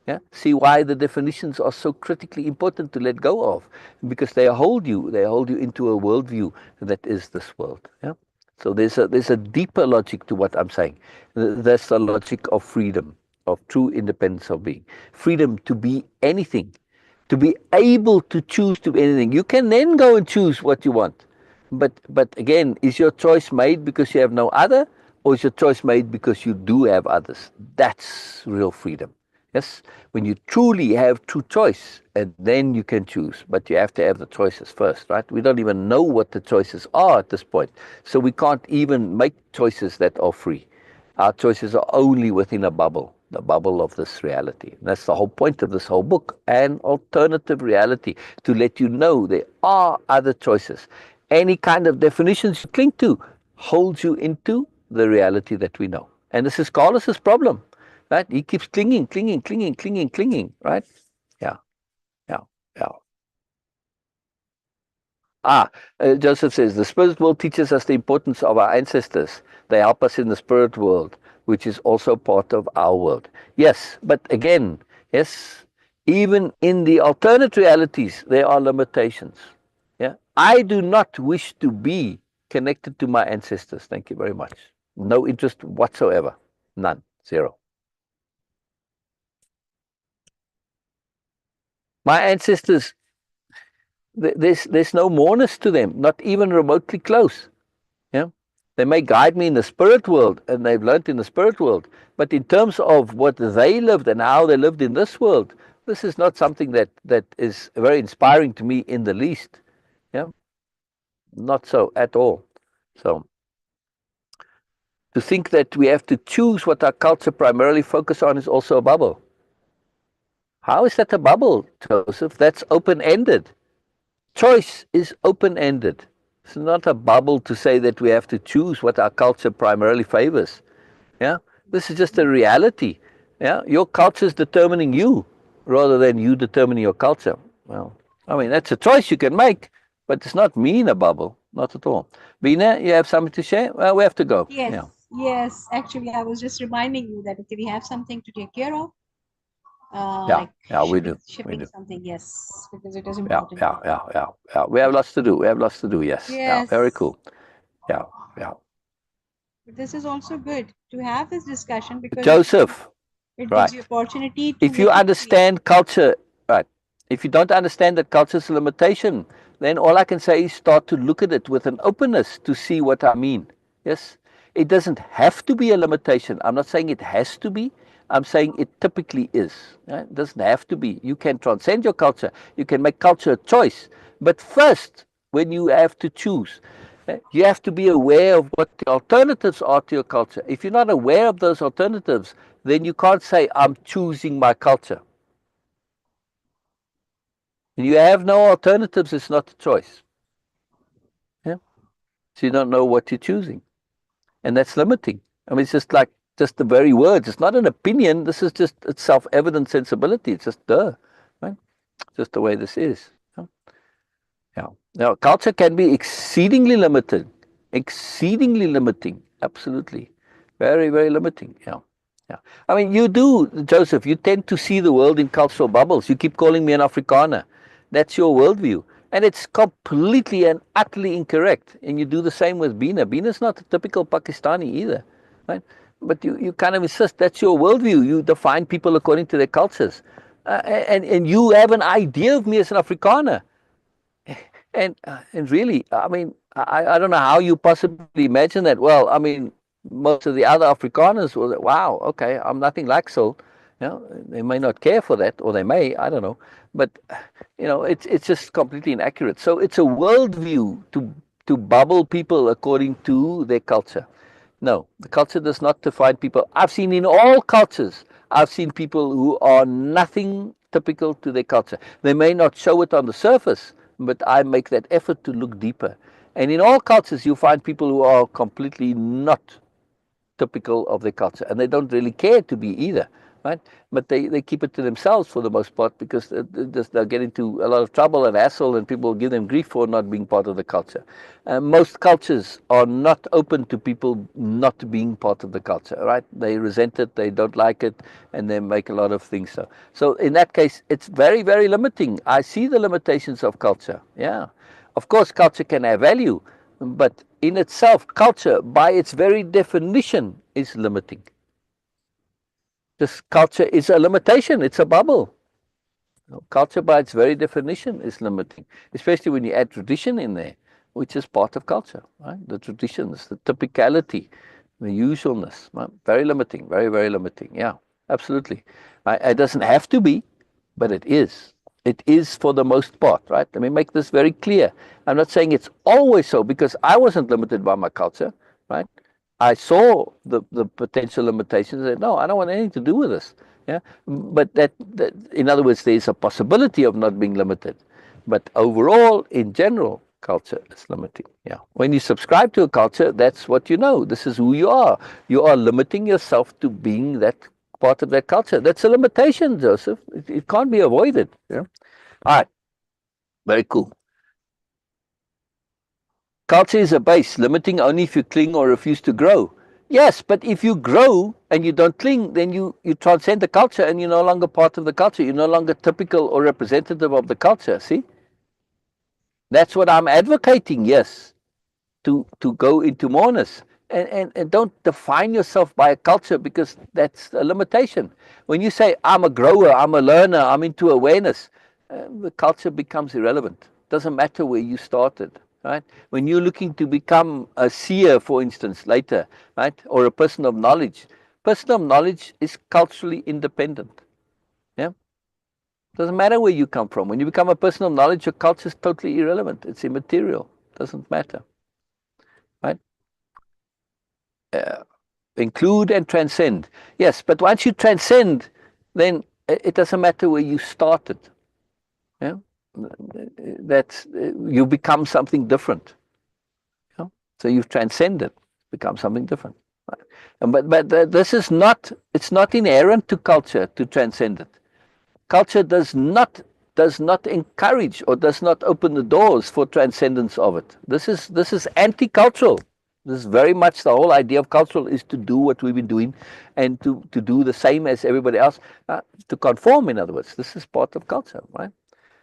Yeah? See why the definitions are so critically important to let go of, because they hold you into a worldview that is this world. Yeah? So there's a deeper logic to what I'm saying. That's the logic of freedom, of true independence of being. Freedom to be anything, to be able to choose to be anything. You can then go and choose what you want. But again, is your choice made because you have no other, or is your choice made because you do have others? That's real freedom. Yes, when you truly have true choice, and then you can choose, but you have to have the choices first, right? We don't even know what the choices are at this point, so we can't even make choices that are free. Our choices are only within a bubble, the bubble of this reality. And that's the whole point of this whole book, an alternative reality, to let you know there are other choices. Any kind of definitions you cling to holds you into the reality that we know. And this is Carlos's problem. Right? He keeps clinging, right? Yeah, yeah, yeah. Joseph says, the spirit world teaches us the importance of our ancestors. They help us in the spirit world, which is also part of our world. Yes, but again, yes, even in the alternate realities, there are limitations. Yeah, I do not wish to be connected to my ancestors. Thank you very much. No interest whatsoever. None. Zero. My ancestors, there's no moreness to them, not even remotely close. Yeah, they may guide me in the spirit world, and they've learned in the spirit world, but in terms of what they lived and how they lived in this world, this is not something that is very inspiring to me in the least. Yeah, not so at all. So to think that we have to choose what our culture primarily focus on is also a bubble. How is that a bubble, Joseph? That's open-ended. Choice is open-ended. It's not a bubble to say that we have to choose what our culture primarily favors. Yeah, this is just a reality. Yeah, your culture is determining you rather than you determining your culture. Well, I mean, that's a choice you can make, but it's not me in a bubble, not at all. Beena, you have something to share? Well, we have to go. Yes, Yeah, yes. Actually, I was just reminding you that if we have something to take care of, yeah, like yeah. We do, we shipping do. something, yes, because it is Yeah, important. yeah, yeah, yeah, yeah. We have lots to do. We have lots to do. Yes. Yeah. Very Yes, cool. Yeah, yeah. but this is also good to have this discussion because Joseph, it gives you right. opportunity to If you make it clear. understand culture, right, if you don't understand that culture is a limitation, then all I can say is start to look at it with an openness to see what I mean. Yes, it doesn't have to be a limitation. I'm not saying it has to be. I'm saying it typically is. Right? It doesn't have to be. You can transcend your culture. You can make culture a choice. But first, when you have to choose, you have to be aware of what the alternatives are to your culture. If you're not aware of those alternatives, then you can't say, I'm choosing my culture. When you have no alternatives, it's not a choice. Yeah? So you don't know what you're choosing. And that's limiting. I mean, it's just like just the very words. It's not an opinion. This is just it's self-evident sensibility. It's just right? Just the way this is. Yeah. Yeah. Now, culture can be exceedingly limiting. Absolutely. Very, very limiting. Yeah. Yeah. I mean, you do, Joseph, you tend to see the world in cultural bubbles. You keep calling me an Afrikaner. That's your worldview. And it's completely and utterly incorrect. And you do the same with Beena. Beena's not a typical Pakistani either. Right? But you kind of insist that's your worldview. You define people according to their cultures. And you have an idea of me as an Afrikaner. And really, I mean, I don't know how you possibly imagine that. Well, I mean, most of the other Afrikaners will say, wow, okay, I'm nothing like Syl. You know, they may not care for that, or they may, I don't know. But it's just completely inaccurate. So it's a worldview to bubble people according to their culture. No, the culture does not define people. I've seen in all cultures, I've seen people who are nothing typical to their culture. They may not show it on the surface, but I make that effort to look deeper. And in all cultures, you find people who are completely not typical of their culture, and they don't really care to be either, right? But they keep it to themselves for the most part, because they'll get into a lot of trouble and hassle, and people will give them grief for not being part of the culture. Most cultures are not open to people not being part of the culture, right? They resent it, they don't like it, and they make a lot of things so. So in that case, it's very, very limiting. I see the limitations of culture, yeah. Of course, culture can have value, but in itself, culture, by its very definition, is limiting. This culture is a limitation. It's a bubble. Culture, by its very definition, is limiting, especially when you add tradition in there, which is part of culture, right? The traditions, the typicality, the usualness, right? Very limiting, very, very limiting. Yeah, absolutely. It doesn't have to be, but it is. It is for the most part, right? Let me make this very clear. I'm not saying it's always so, because I wasn't limited by my culture, right? I saw the potential limitations and said, no, I don't want anything to do with this. Yeah, but that in other words, there's a possibility of not being limited, but overall, in general, culture is limiting. Yeah, when you subscribe to a culture, that's what you know. This is who you are. You are limiting yourself to being that part of that culture. That's a limitation, Joseph. It can't be avoided. Yeah. All right. Very cool. Culture is a base, limiting only if you cling or refuse to grow. Yes, but if you grow and you don't cling, then you transcend the culture and you're no longer part of the culture. You're no longer typical or representative of the culture. See? That's what I'm advocating, yes, to go into moreness. And don't define yourself by a culture, because that's a limitation. When you say, I'm a grower, I'm a learner, I'm into awareness, the culture becomes irrelevant. Doesn't matter where you started. Right? When you're looking to become a seer, for instance, later, right, or a person of knowledge is culturally independent. Yeah, doesn't matter where you come from. When you become a person of knowledge, your culture is totally irrelevant. It's immaterial. Doesn't matter. Right? Include and transcend. Yes, but once you transcend, then it doesn't matter where you started. Yeah, that's you become something different. Yeah? So you've transcended, become something different. Right? But this is not. It's not inherent to culture to transcend it. Culture does not encourage or does not open the doors for transcendence of it. This is anti-cultural. This is very much the whole idea of cultural, is to do what we've been doing and to do the same as everybody else, to conform, in other words. This is part of culture, right?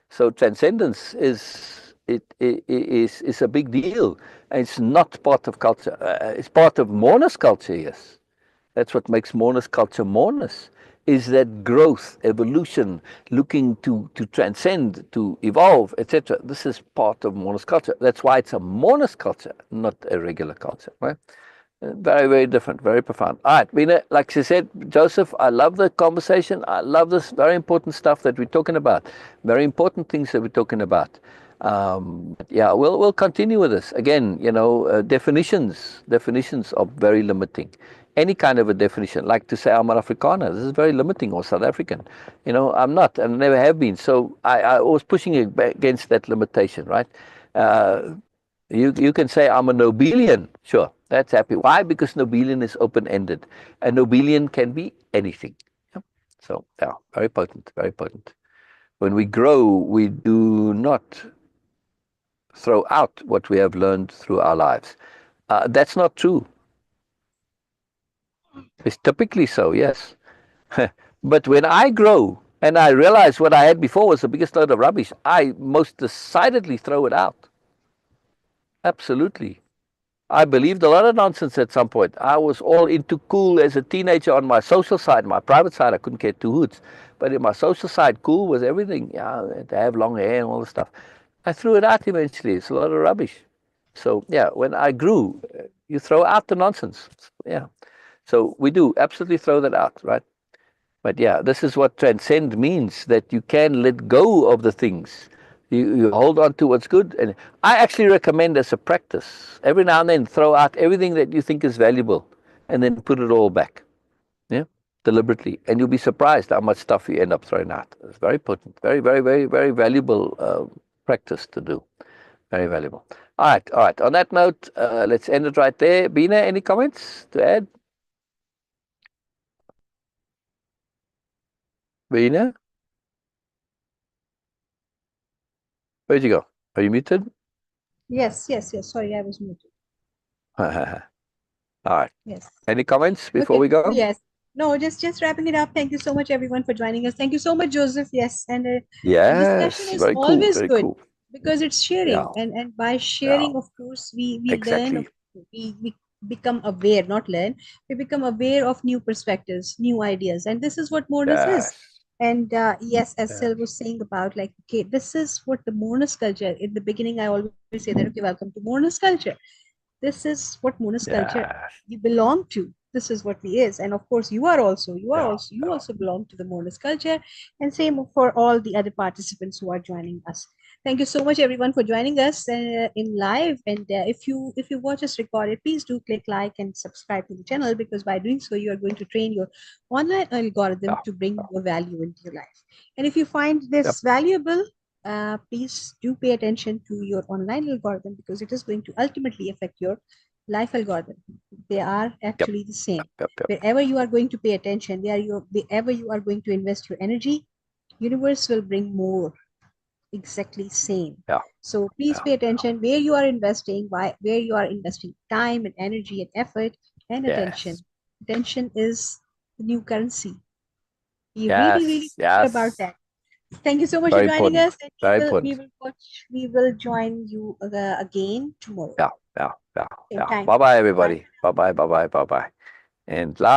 So transcendence is a big deal. It's not part of culture. It's part of Moreness culture, yes. That's what makes Moreness culture Moreness, is that growth, evolution, looking to transcend, to evolve, etc. This is part of Moreness culture. That's why it's a Moreness culture, not a regular culture, right? Very, very different, very profound. All right, Beena, like she said, Joseph, I love the conversation. I love this very important stuff that we're talking about, very important things that we're talking about. Yeah, we'll continue with this. Again, definitions are very limiting. Any kind of a definition, like to say I'm an Afrikaner, this is very limiting, or South African. I'm not, and never have been. So I was pushing against that limitation, right? You can say I'm a Nobelian, sure, that's happy. Why? Because Nobelian is open-ended. A Nobelian can be anything. Yeah? So, yeah, very potent, very potent. When we grow, we do not throw out what we have learned through our lives. That's not true. It's typically so, yes. But when I grow and I realize what I had before was the biggest load of rubbish, I most decidedly throw it out. Absolutely. I believed a lot of nonsense at some point. I was all into cool as a teenager on my social side. My private side, I couldn't care two hoots. But in my social side, cool was everything. Yeah, to have long hair and all this stuff. I threw it out eventually. It's a lot of rubbish. So yeah, when I grew, you throw out the nonsense. Yeah. So we do absolutely throw that out, right? But yeah, this is what transcend means, that you can let go of the things. You hold on to what's good. And I actually recommend as a practice, every now and then throw out everything that you think is valuable and then put it all back. Yeah. Deliberately. And you'll be surprised how much stuff you end up throwing out. It's very potent, very, very, very, very valuable practice to do. Very valuable. All right, all right. On that note, let's end it right there. Beena, any comments to add? Beena, where'd you go? Are you muted? Yes, yes, yes. Sorry, I was muted. All right. Yes. Any comments before Okay. we go? Yes. No, just wrapping it up. Thank you so much, everyone, for joining us. Thank you so much, Joseph. Yes, and discussion Yes, is very cool, always very good cool. because it's Yeah, sharing, and by yeah, sharing, of course, we learn of exactly. we become aware, not learn. We become aware of new perspectives, new ideas, and this is what Moreness is. Yes, And yes, as yes, Syl was saying about, like, okay, this is what the Moreness culture. In the beginning, I always say that, okay, welcome to Moreness culture. This is what Moreness culture yes, you belong to. This is what we is, and of course yeah, you yeah, also belong to the Moreness culture, and same for all the other participants who are joining us. Thank you so much, everyone, for joining us in live. And if you watch us recorded, please do click like and subscribe to the channel, because by doing so you are going to train your online algorithm yeah, to bring yeah. more value into your life. And if you find Yep, this valuable, please do pay attention to your online algorithm, because it is going to ultimately affect your life algorithm. They are yep, actually the same. yep, yep. Wherever you are going to pay attention, wherever you are going to invest your energy, universe will bring more, exactly same. Yeah, So please yeah, pay attention where you are investing, where you are investing time and energy and effort and yes, attention. Attention is the new currency. Be really, really yes, sure about yes. that. Thank you so much for Very joining important, us, and very we important. will watch. We will join you again tomorrow, Yeah, yeah, yeah, same yeah. time. Bye bye, Bye. everybody. Bye bye, bye bye, bye bye. And live.